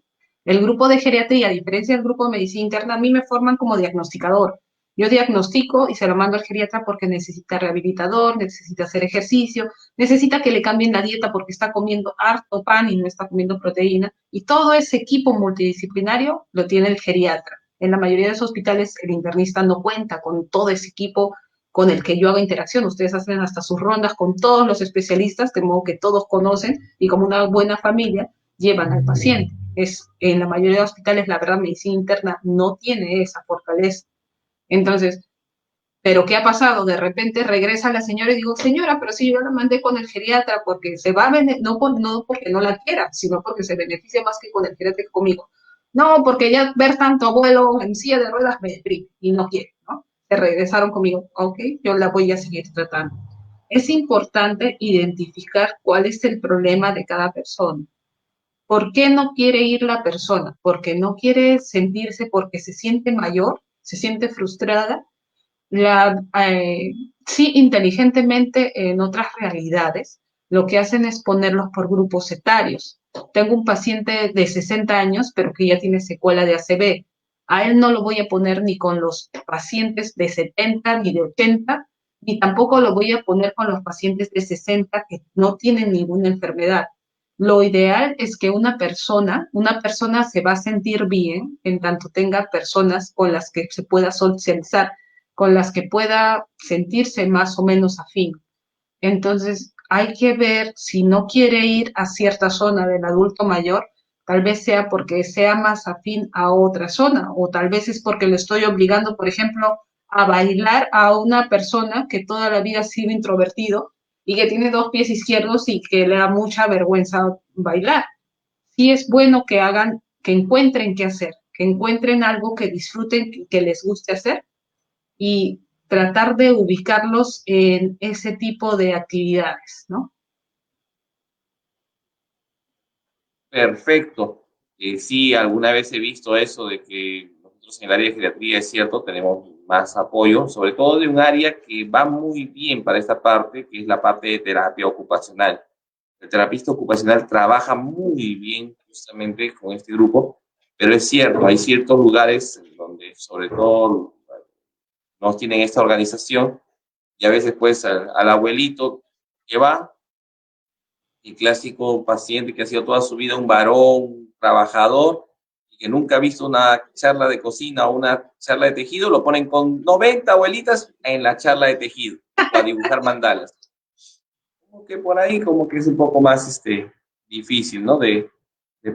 el grupo de geriatría, a diferencia del grupo de medicina interna, a mí me forman como diagnosticador. Yo diagnostico y se lo mando al geriatra porque necesita rehabilitador, necesita hacer ejercicio, necesita que le cambien la dieta porque está comiendo harto pan y no está comiendo proteína. Y todo ese equipo multidisciplinario lo tiene el geriatra. En la mayoría de los hospitales el internista no cuenta con todo ese equipo con el que yo hago interacción. Ustedes hacen hasta sus rondas con todos los especialistas, de modo que todos conocen y como una buena familia llevan al paciente. En la mayoría de hospitales, la verdad, medicina interna no tiene esa fortaleza. Entonces, ¿pero qué ha pasado? De repente regresa la señora y digo, señora, pero si yo la mandé con el geriatra porque se va a no porque no la quiera, sino porque se beneficia más que con el geriatra que conmigo. No, porque ya ver tanto abuelo en silla de ruedas me deprime y no quiere, ¿no? Se regresaron conmigo, ok, yo la voy a seguir tratando. Es importante identificar cuál es el problema de cada persona. ¿Por qué no quiere ir la persona? Porque no quiere sentirse, porque se siente mayor, se siente frustrada la, sí, inteligentemente en otras realidades, lo que hacen es ponerlos por grupos etarios. Tengo un paciente de 60 años, pero que ya tiene secuela de ACV. A él no lo voy a poner ni con los pacientes de 70 ni de 80, ni tampoco lo voy a poner con los pacientes de 60 que no tienen ninguna enfermedad. Lo ideal es que una persona se va a sentir bien en tanto tenga personas con las que se pueda socializar. con las que pueda sentirse más o menos afín. Entonces, hay que ver si no quiere ir a cierta zona del adulto mayor, tal vez sea porque sea más afín a otra zona, o tal vez es porque le estoy obligando, por ejemplo, a bailar a una persona que toda la vida ha sido introvertido y que tiene dos pies izquierdos y que le da mucha vergüenza bailar. Sí es bueno que hagan, que encuentren qué hacer, que encuentren algo que disfruten, que les guste hacer y tratar de ubicarlos en ese tipo de actividades, ¿no? Perfecto. Sí, alguna vez he visto eso de que nosotros en el área de geriatría, es cierto, tenemos más apoyo, sobre todo de un área que va muy bien para esta parte, que es la parte de terapia ocupacional. El terapista ocupacional trabaja muy bien justamente con este grupo, pero es cierto, hay ciertos lugares donde sobre todo no tienen esta organización y a veces pues al abuelito que va, el clásico paciente que ha sido toda su vida un varón trabajador y que nunca ha visto una charla de cocina o una charla de tejido, lo ponen con 90 abuelitas en la charla de tejido o a dibujar mandalas. Como que por ahí como que es un poco más difícil, ¿no? De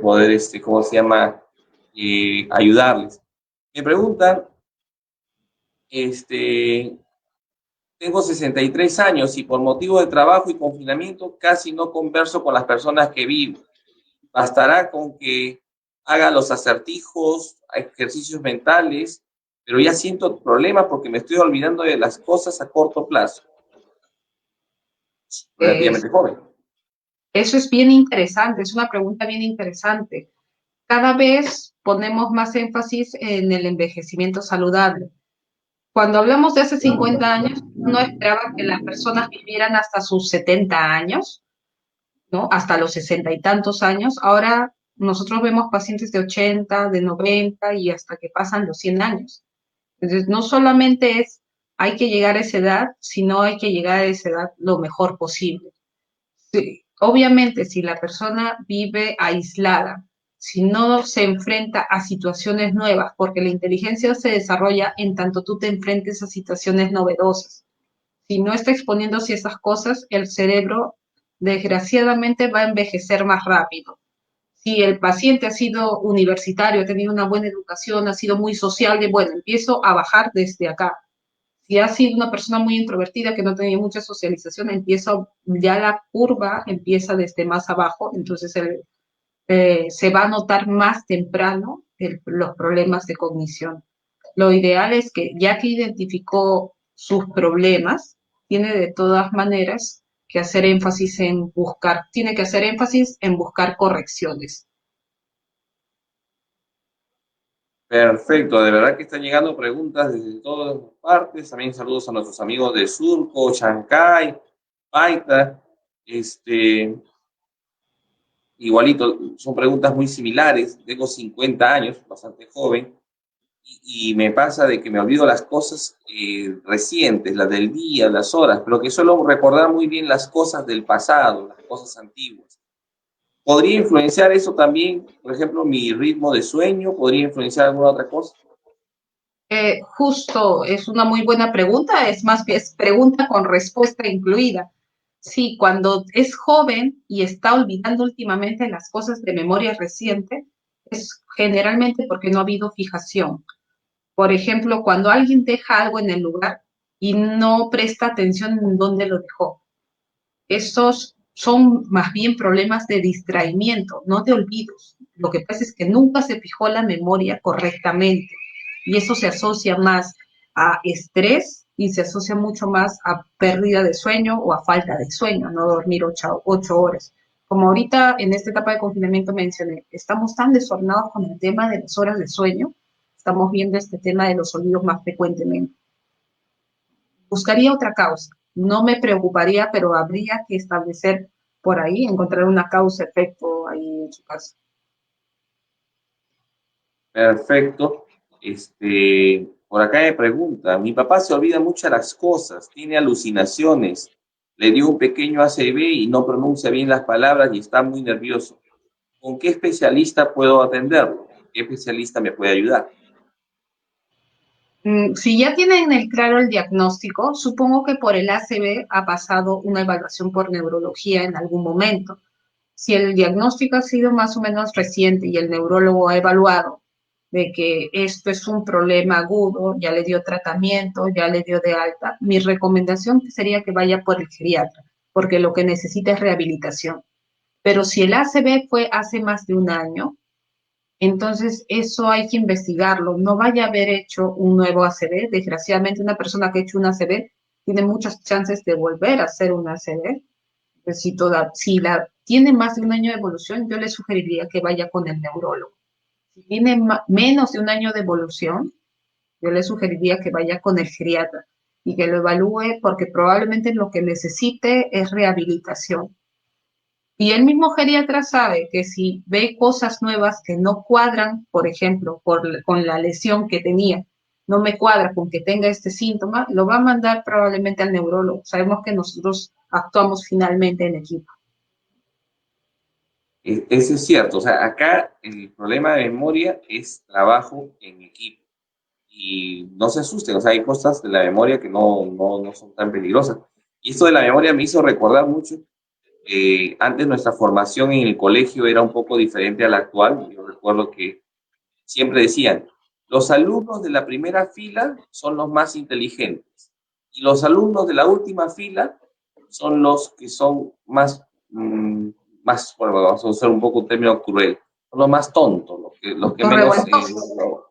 poder, ¿cómo se llama? Ayudarles. Me preguntan, este, tengo 63 años y por motivo de trabajo y confinamiento casi no converso con las personas que vivo. Bastará con que haga los acertijos, ejercicios mentales, pero ya siento problemas porque me estoy olvidando de las cosas a corto plazo. Es, Relativamente joven. eso es bien interesante, es una pregunta bien interesante. Cada vez ponemos más énfasis en el envejecimiento saludable. Cuando hablamos de hace 50 años, no esperaba que las personas vivieran hasta sus 70 años, ¿no? Hasta los 60 y tantos años. Ahora nosotros vemos pacientes de 80, de 90 y hasta que pasan los 100 años. Entonces, no solamente es hay que llegar a esa edad, sino hay que llegar a esa edad lo mejor posible. Sí, obviamente, si la persona vive aislada, si no se enfrenta a situaciones nuevas, porque la inteligencia se desarrolla en tanto tú te enfrentes a situaciones novedosas. Si no está exponiéndose a esas cosas, el cerebro desgraciadamente va a envejecer más rápido. Si el paciente ha sido universitario, ha tenido una buena educación, ha sido muy sociable, bueno, empiezo a bajar desde acá. Si ha sido una persona muy introvertida que no tenía mucha socialización, empiezo, ya la curva empieza desde más abajo, entonces se va a notar más temprano los problemas de cognición. Lo ideal es que ya que identificó sus problemas, tiene de todas maneras que hacer énfasis en buscar, tiene que hacer énfasis en buscar correcciones. Perfecto, de verdad que están llegando preguntas desde todas partes. También saludos a nuestros amigos de Surco, Chancay, Paita. Igualito, son preguntas muy similares. Tengo 50 años, bastante joven, y me pasa de que me olvido las cosas recientes, las del día, las horas, pero que suelo recordar muy bien las cosas del pasado, las cosas antiguas. ¿Podría influenciar eso también, por ejemplo, mi ritmo de sueño? ¿Podría influenciar alguna otra cosa? Justo, es una muy buena pregunta, es más bien es pregunta con respuesta incluida. Sí, cuando es joven y está olvidando últimamente las cosas de memoria reciente, es generalmente porque no ha habido fijación. Por ejemplo, cuando alguien deja algo en el lugar y no presta atención en dónde lo dejó. Esos son más bien problemas de distraimiento, no de olvidos. Lo que pasa es que nunca se fijó la memoria correctamente y eso se asocia más a estrés y se asocia mucho más a pérdida de sueño o a falta de sueño, no dormir 8 horas. Como ahorita en esta etapa de confinamiento mencioné, estamos tan desordenados con el tema de las horas de sueño, estamos viendo este tema de los olvidos más frecuentemente. Buscaría otra causa. No me preocuparía, pero habría que establecer por ahí, encontrar una causa-efecto ahí en su caso. Perfecto. Por acá me pregunta, mi papá se olvida mucho las cosas, tiene alucinaciones, le dio un pequeño ACV y no pronuncia bien las palabras y está muy nervioso. ¿Con qué especialista puedo atenderlo? ¿Qué especialista me puede ayudar? Si ya tienen claro el diagnóstico, supongo que por el ACV ha pasado una evaluación por neurología en algún momento. Si el diagnóstico ha sido más o menos reciente y el neurólogo ha evaluado de que esto es un problema agudo, ya le dio tratamiento, ya le dio de alta, mi recomendación sería que vaya por el geriatra, porque lo que necesita es rehabilitación. Pero si el ACV fue hace más de un año, entonces eso hay que investigarlo. No vaya a haber hecho un nuevo ACV. Desgraciadamente, una persona que ha hecho un ACV tiene muchas chances de volver a hacer un ACV. Pues si la tiene más de un año de evolución, yo le sugeriría que vaya con el neurólogo. Si tiene menos de un año de evolución, yo le sugeriría que vaya con el geriatra y que lo evalúe porque probablemente lo que necesite es rehabilitación. Y el mismo geriatra sabe que si ve cosas nuevas que no cuadran, por ejemplo, con la lesión que tenía, no me cuadra con que tenga este síntoma, lo va a mandar probablemente al neurólogo. Sabemos que nosotros actuamos finalmente en equipo. Eso es cierto, o sea, acá el problema de memoria es trabajo en equipo. Y no se asusten, o sea, hay cosas de la memoria que no son tan peligrosas. Y esto de la memoria me hizo recordar mucho, antes nuestra formación en el colegio era un poco diferente a la actual. Yo recuerdo que siempre decían, los alumnos de la primera fila son los más inteligentes y los alumnos de la última fila son los que son más, bueno, vamos a usar un poco un término cruel, son los más tontos, los que Los menos... revoltosos.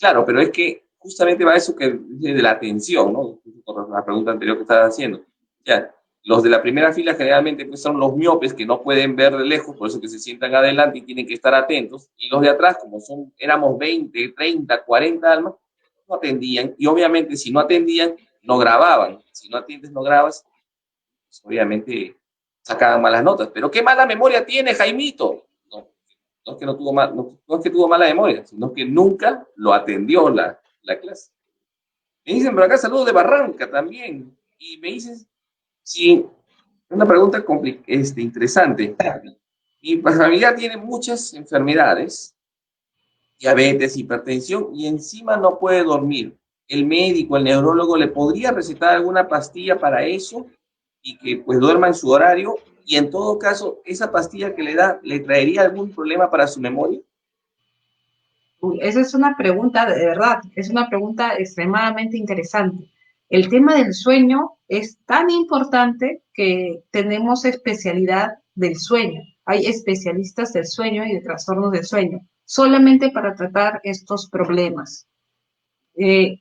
claro, pero es que justamente va eso que de la atención, ¿no? Con la pregunta anterior que estabas haciendo. Ya, los de la primera fila generalmente pues, son los miopes que no pueden ver de lejos, por eso que se sientan adelante y tienen que estar atentos. Y los de atrás, como éramos 20, 30, 40 almas, no atendían. Y obviamente si no atendían, no grababan. Si no atiendes, no grabas, pues obviamente sacaban malas notas. Pero qué mala memoria tiene Jaimito. No, no es que no tuvo no es que tuvo mala memoria, sino que nunca lo atendió la clase. Me dicen por acá saludos de Barranca también. Y me dicen, sí, una pregunta interesante. Mi familia tiene muchas enfermedades, diabetes, hipertensión, y encima no puede dormir. El médico, el neurólogo, ¿le podría recetar alguna pastilla para eso y que pues duerma en su horario? Y en todo caso, ¿esa pastilla que le da le traería algún problema para su memoria? Uy, esa es una pregunta, de verdad, es una pregunta extremadamente interesante. El tema del sueño es tan importante que tenemos especialidad del sueño. Hay especialistas del sueño y de trastornos del sueño, solamente para tratar estos problemas.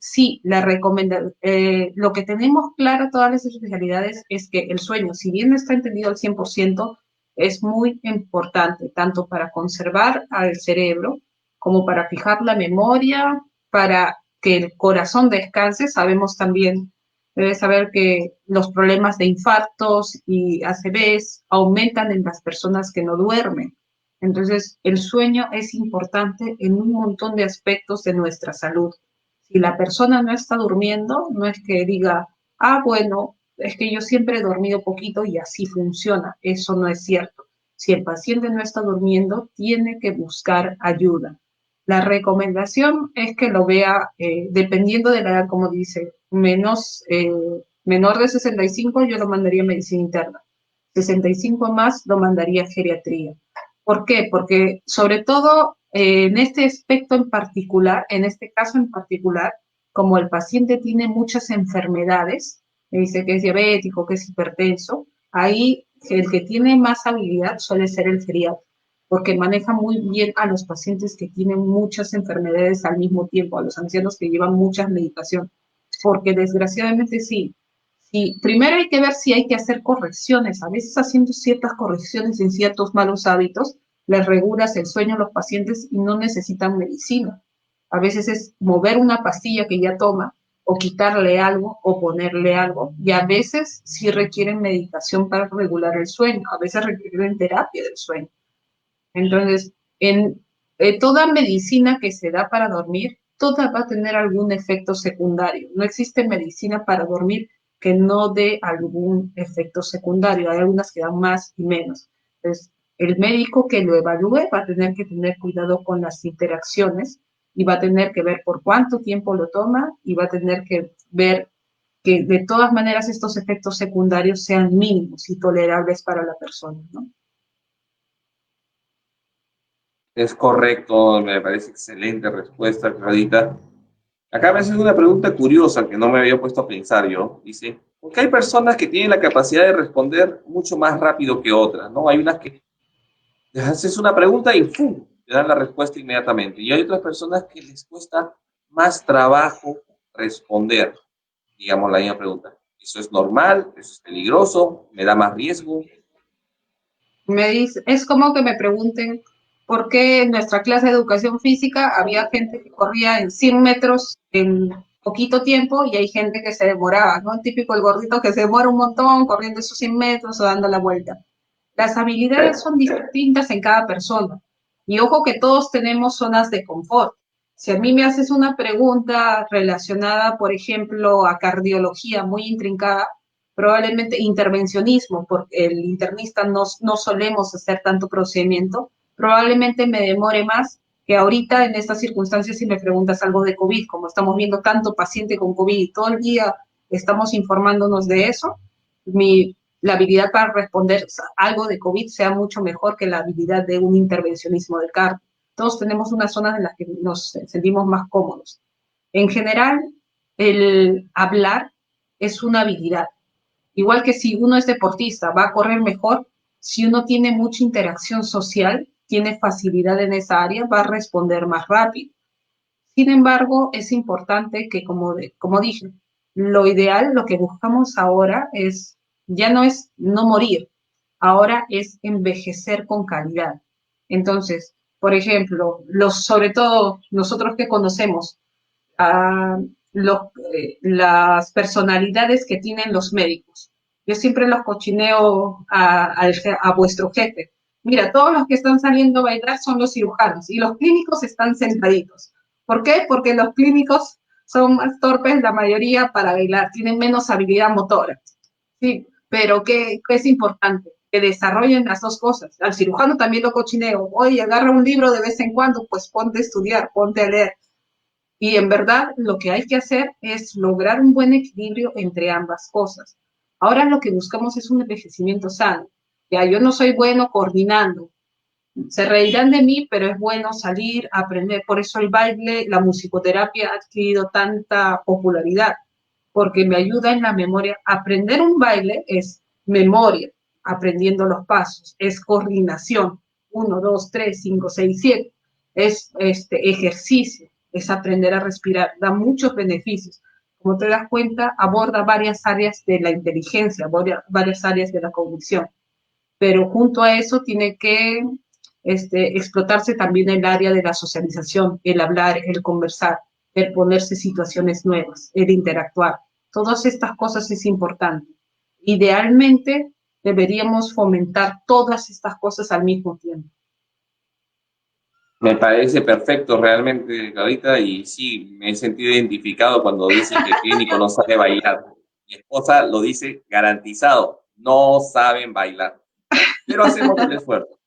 Sí, lo que tenemos claro todas las especialidades es que el sueño, si bien no está entendido al 100%, es muy importante, tanto para conservar al cerebro, como para fijar la memoria, para que el corazón descanse. Sabemos también, debes saber que los problemas de infartos y ACVs aumentan en las personas que no duermen. Entonces, el sueño es importante en un montón de aspectos de nuestra salud. Si la persona no está durmiendo, no es que diga, ah, bueno, es que yo siempre he dormido poquito y así funciona. Eso no es cierto. Si el paciente no está durmiendo, tiene que buscar ayuda. La recomendación es que lo vea, dependiendo de la edad, como dice, menor de 65, yo lo mandaría a medicina interna. 65 más lo mandaría a geriatría. ¿Por qué? Porque sobre todo en este aspecto en particular, en este caso en particular, como el paciente tiene muchas enfermedades, me dice que es diabético, que es hipertenso, ahí el que tiene más habilidad suele ser el geriatra, porque maneja muy bien a los pacientes que tienen muchas enfermedades al mismo tiempo, a los ancianos que llevan muchas medicaciones, porque desgraciadamente sí, sí, primero hay que ver si hay que hacer correcciones. A veces haciendo ciertas correcciones en ciertos malos hábitos, les regulas el sueño a los pacientes y no necesitan medicina. A veces es mover una pastilla que ya toma o quitarle algo o ponerle algo. Y a veces sí requieren medicación para regular el sueño. A veces requieren terapia del sueño. Entonces, en toda medicina que se da para dormir, toda va a tener algún efecto secundario. No existe medicina para dormir que no dé algún efecto secundario. Hay algunas que dan más y menos. Entonces, el médico que lo evalúe va a tener que tener cuidado con las interacciones y va a tener que ver por cuánto tiempo lo toma y va a tener que ver que de todas maneras estos efectos secundarios sean mínimos y tolerables para la persona, ¿no? Es correcto, me parece excelente respuesta, Clarita. Acá me haces una pregunta curiosa que no me había puesto a pensar yo. Dice, ¿por qué hay personas que tienen la capacidad de responder mucho más rápido que otras? ¿No? Hay unas que les haces una pregunta y ¡fum! Te dan la respuesta inmediatamente. Y hay otras personas que les cuesta más trabajo responder, digamos, la misma pregunta. ¿Eso es normal? ¿Eso es peligroso? ¿Me da más riesgo? Me dice, es como que me pregunten por qué en nuestra clase de educación física había gente que corría en 100 metros en poquito tiempo y hay gente que se demoraba, ¿no? El típico el gordito que se demora un montón corriendo esos 100 metros o dando la vuelta. Las habilidades son distintas en cada persona. Y ojo que todos tenemos zonas de confort. Si a mí me haces una pregunta relacionada, por ejemplo, a cardiología muy intrincada, probablemente intervencionismo, porque el internista no solemos hacer tanto procedimiento, probablemente me demore más que ahorita en estas circunstancias si me preguntas algo de COVID, como estamos viendo tanto paciente con COVID y todo el día estamos informándonos de eso, la habilidad para responder algo de COVID sea mucho mejor que la habilidad de un intervencionismo del cardio. Todos tenemos unas zonas en las que nos sentimos más cómodos. En general, el hablar es una habilidad. Igual que si uno es deportista, va a correr mejor. Si uno tiene mucha interacción social, tiene facilidad en esa área, va a responder más rápido. Sin embargo, es importante que, como dije, lo ideal, lo que buscamos ahora ya no es no morir, ahora es envejecer con calidad. Entonces, por ejemplo, sobre todo nosotros que conocemos a las personalidades que tienen los médicos. Yo siempre los cochineo a vuestro jefe. Mira, todos los que están saliendo a bailar son los cirujanos y los clínicos están sentaditos. ¿Por qué? Porque los clínicos son más torpes, la mayoría, para bailar, tienen menos habilidad motora. Sí, pero ¿qué es importante? Que desarrollen las dos cosas. Al cirujano también lo cochineo. Oye, agarra un libro de vez en cuando, pues ponte a estudiar, ponte a leer. Y en verdad lo que hay que hacer es lograr un buen equilibrio entre ambas cosas. Ahora lo que buscamos es un envejecimiento sano. Ya, yo no soy bueno coordinando. Se reirán de mí, pero es bueno salir, aprender. Por eso el baile, la musicoterapia ha adquirido tanta popularidad, porque me ayuda en la memoria. Aprender un baile es memoria, aprendiendo los pasos, es coordinación. 1, 2, 3, 5, 6, 7. Es ejercicio, es aprender a respirar, da muchos beneficios. Como te das cuenta, aborda varias áreas de la inteligencia, varias áreas de la cognición. Pero junto a eso tiene que explotarse también el área de la socialización, el hablar, el conversar, el ponerse situaciones nuevas, el interactuar. Todas estas cosas es importante. Idealmente deberíamos fomentar todas estas cosas al mismo tiempo. Me parece perfecto realmente, Clarita, y sí, me he sentido identificado cuando dicen que el clínico no sabe bailar. Mi esposa lo dice garantizado, no saben bailar, pero hacemos el esfuerzo.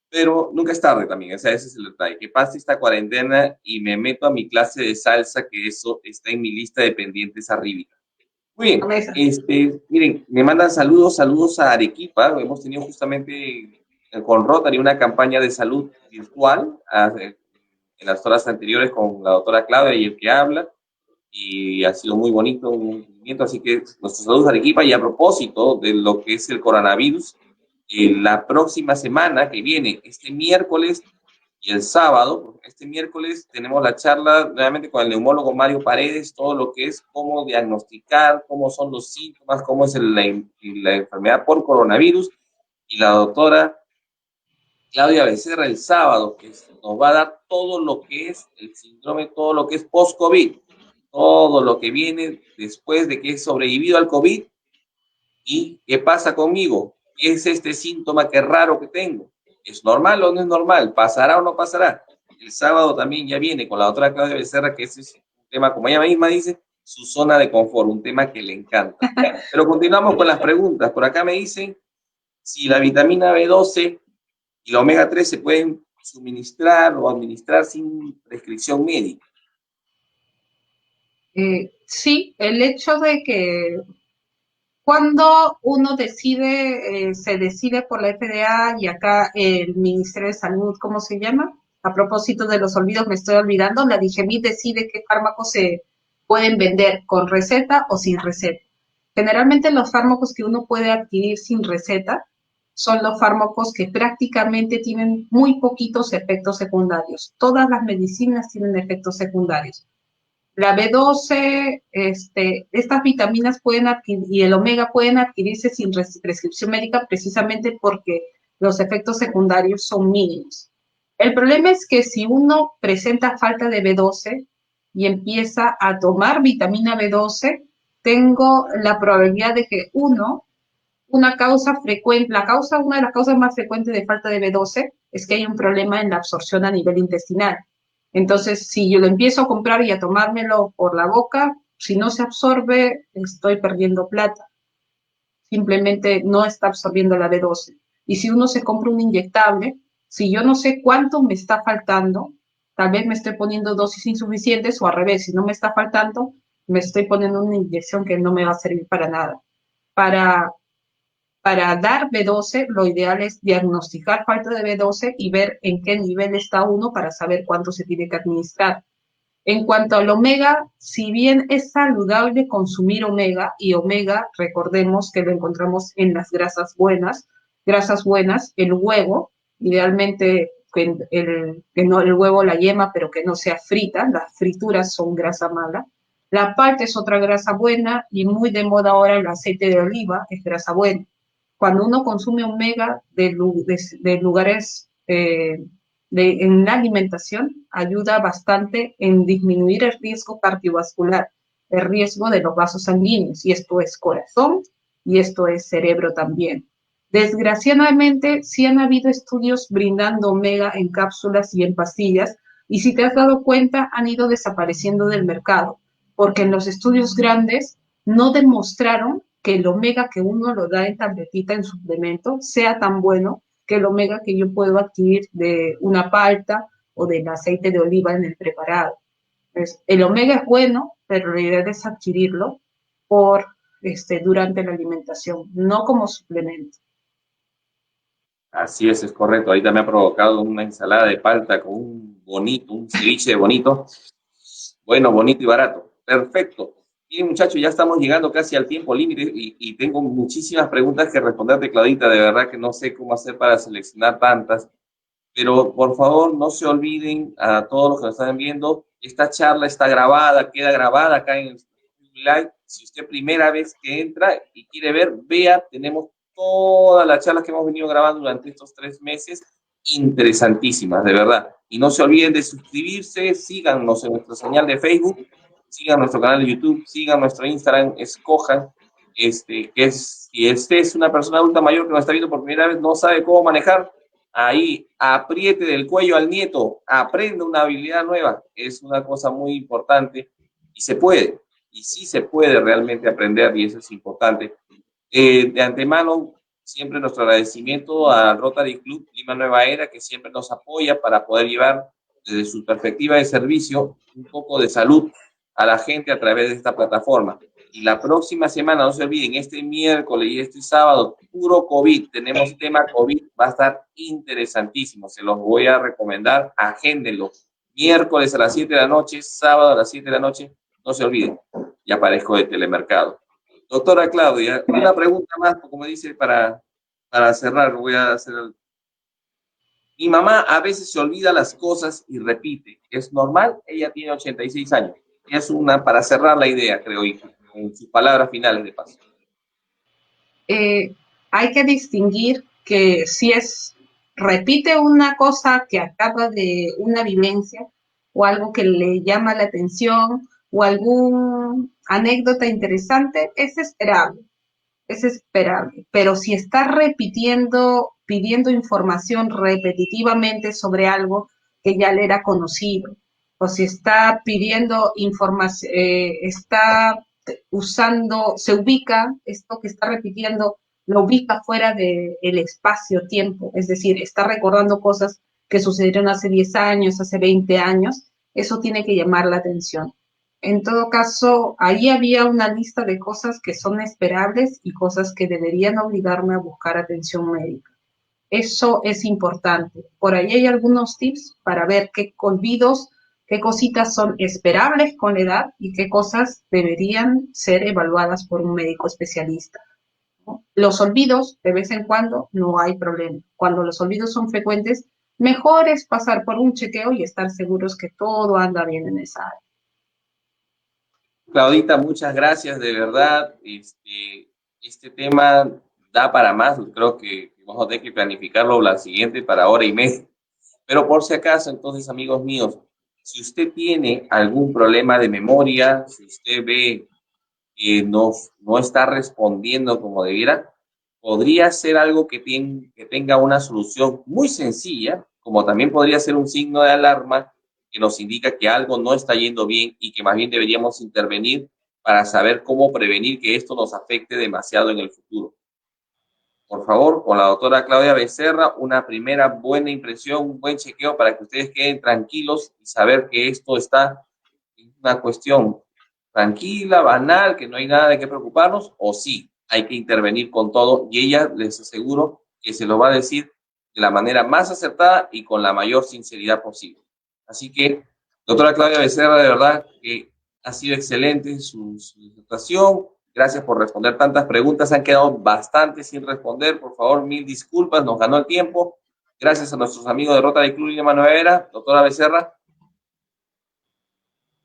Pero nunca es tarde también, o sea, ese es el detalle. Que pase esta cuarentena y me meto a mi clase de salsa, que eso está en mi lista de pendientes arriba. Muy bien, miren, me mandan saludos a Arequipa. Hemos tenido justamente con Rotary una campaña de salud virtual en las horas anteriores con la doctora Claudia y el que habla, y ha sido muy bonito un movimiento, así que nuestros saludos a Arequipa. Y a propósito de lo que es el coronavirus, la próxima semana que viene, este miércoles y el sábado, este miércoles tenemos la charla nuevamente con el neumólogo Mario Paredes, todo lo que es cómo diagnosticar, cómo son los síntomas, cómo es la enfermedad por coronavirus, y la doctora Claudia Becerra el sábado, que nos va a dar todo lo que es el síndrome, todo lo que es post-COVID, todo lo que viene después de que he sobrevivido al COVID y qué pasa conmigo, qué es este síntoma, qué raro que tengo. ¿Es normal o no es normal? ¿Pasará o no pasará? El sábado también ya viene con la otra Claudia Becerra, que ese es un tema, como ella misma dice, su zona de confort, un tema que le encanta. Pero continuamos con las preguntas. Por acá me dicen si la vitamina B12 y la omega 3 suministrar o administrar sin prescripción médica. Sí, el hecho de que cuando uno decide, se decide por la FDA y acá el Ministerio de Salud, ¿cómo se llama? A propósito de los olvidos, me estoy olvidando, la DIGEMIT decide qué fármacos se pueden vender con receta o sin receta. Generalmente los fármacos que uno puede adquirir sin receta son los fármacos que prácticamente tienen muy poquitos efectos secundarios. Todas las medicinas tienen efectos secundarios. La B12, estas vitaminas pueden adquirir, y el omega pueden adquirirse sin prescripción médica precisamente porque los efectos secundarios son mínimos. El problema es que si uno presenta falta de B12 y empieza a tomar vitamina B12, tengo la probabilidad de que una de las causas más frecuentes de falta de B12 es que hay un problema en la absorción a nivel intestinal. Entonces, si yo lo empiezo a comprar y a tomármelo por la boca, si no se absorbe, estoy perdiendo plata. Simplemente no está absorbiendo la B12. Y si uno se compra un inyectable, si yo no sé cuánto me está faltando, tal vez me estoy poniendo dosis insuficientes o al revés, si no me está faltando, me estoy poniendo una inyección que no me va a servir para nada. Para dar B12, lo ideal es diagnosticar falta de B12 y ver en qué nivel está uno para saber cuánto se tiene que administrar. En cuanto al omega, si bien es saludable consumir omega, y omega, recordemos que lo encontramos en las grasas buenas, el huevo, idealmente el huevo, la yema, pero que no sea frita, las frituras son grasa mala. La palta es otra grasa buena y muy de moda ahora el aceite de oliva es grasa buena. Cuando uno consume omega de lugares en la alimentación, ayuda bastante en disminuir el riesgo cardiovascular, el riesgo de los vasos sanguíneos, y esto es corazón y esto es cerebro también. Desgraciadamente, sí han habido estudios brindando omega en cápsulas y en pastillas, y si te has dado cuenta, han ido desapareciendo del mercado, porque en los estudios grandes no demostraron que el omega que uno lo da en tabletita, en suplemento, sea tan bueno que el omega que yo puedo adquirir de una palta o del aceite de oliva en el preparado. Entonces, el omega es bueno, pero la idea es adquirirlo durante la alimentación, no como suplemento. Así es correcto. Ahorita me ha provocado una ensalada de palta con un ceviche bonito. Bueno, bonito y barato. Perfecto. Bien, muchachos, ya estamos llegando casi al tiempo límite y tengo muchísimas preguntas que responderte, Claudita. De verdad que no sé cómo hacer para seleccionar tantas. Pero por favor, no se olviden a todos los que nos están viendo, esta charla está grabada, queda grabada acá en el live. Si usted primera vez que entra y quiere ver, vea, tenemos todas las charlas que hemos venido grabando durante estos 3 meses, interesantísimas, de verdad. Y no se olviden de suscribirse, síganos en nuestra señal de Facebook, sigan nuestro canal de YouTube, sigan nuestro Instagram, escojan, si este es una persona adulta mayor que nos está viendo por primera vez, no sabe cómo manejar, ahí apriete del cuello al nieto, aprenda una habilidad nueva, es una cosa muy importante y se puede, y sí se puede realmente aprender y eso es importante. De antemano, siempre nuestro agradecimiento a Rotary Club Lima Nueva Era, que siempre nos apoya para poder llevar desde su perspectiva de servicio un poco de salud a la gente a través de esta plataforma. Y la próxima semana, no se olviden, este miércoles y este sábado, puro COVID, tenemos tema COVID, va a estar interesantísimo, se los voy a recomendar, agéndenlo. Miércoles a las 7 de la noche, sábado a las 7 de la noche, no se olviden, ya aparezco de Telemercado. Doctora Claudia, una pregunta más, como dice, para cerrar, voy a hacer. Mi mamá a veces se olvida las cosas y repite. ¿Es normal? Ella tiene 86 años. Es una, para cerrar la idea, creo, y con sus palabras finales de paso. Hay que distinguir que si repite una cosa que acaba de una vivencia o algo que le llama la atención o alguna anécdota interesante, es esperable, pero si está repitiendo, pidiendo información repetitivamente sobre algo que ya le era conocido, o si está pidiendo información, está se ubica, esto que está repitiendo, lo ubica fuera del espacio-tiempo, es decir, está recordando cosas que sucedieron hace 10 años, hace 20 años, eso tiene que llamar la atención. En todo caso, ahí había una lista de cosas que son esperables y cosas que deberían obligarme a buscar atención médica. Eso es importante. Por ahí hay algunos tips para ver qué olvidos, qué cositas son esperables con la edad y qué cosas deberían ser evaluadas por un médico especialista. Los olvidos, de vez en cuando, no hay problema. Cuando los olvidos son frecuentes, mejor es pasar por un chequeo y estar seguros que todo anda bien en esa área. Claudita, muchas gracias, de verdad. Este tema da para más. Creo que vamos a tener que planificarlo la siguiente para hora y media. Pero por si acaso, entonces, amigos míos, si usted tiene algún problema de memoria, si usted ve que no está respondiendo como debiera, podría ser algo que tenga una solución muy sencilla, como también podría ser un signo de alarma que nos indica que algo no está yendo bien y que más bien deberíamos intervenir para saber cómo prevenir que esto nos afecte demasiado en el futuro. Por favor, con la doctora Claudia Becerra, una primera buena impresión, un buen chequeo para que ustedes queden tranquilos y saber que esto está en una cuestión tranquila, banal, que no hay nada de qué preocuparnos, o sí, hay que intervenir con todo y ella les aseguro que se lo va a decir de la manera más acertada y con la mayor sinceridad posible. Así que, doctora Claudia Becerra, de verdad que ha sido excelente su disertación. Gracias por responder tantas preguntas. Han quedado bastante sin responder. Por favor, mil disculpas. Nos ganó el tiempo. Gracias a nuestros amigos de Rotary Club Lima Nuevera. Doctora Becerra,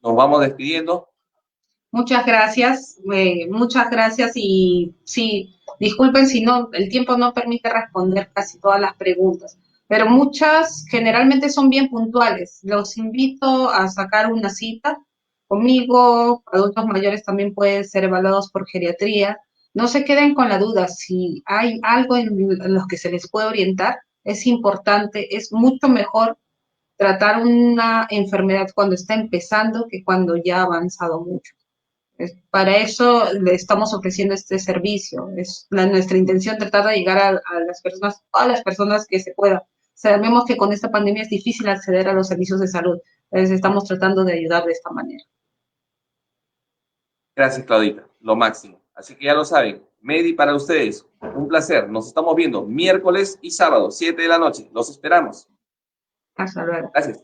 nos vamos despidiendo. Muchas gracias y sí, disculpen si no, el tiempo no permite responder casi todas las preguntas, pero muchas generalmente son bien puntuales. Los invito a sacar una cita conmigo, adultos mayores también pueden ser evaluados por geriatría. No se queden con la duda, si hay algo en los que se les puede orientar, es importante, es mucho mejor tratar una enfermedad cuando está empezando que cuando ya ha avanzado mucho. Para eso le estamos ofreciendo este servicio. Es nuestra intención tratar de llegar a las personas, a las personas que se pueda. Sabemos que con esta pandemia es difícil acceder a los servicios de salud, entonces estamos tratando de ayudar de esta manera. Gracias, Claudita. Lo máximo. Así que ya lo saben. Medi para ustedes. Un placer. Nos estamos viendo miércoles y sábado, 7 de la noche. Los esperamos. Hasta luego. Gracias.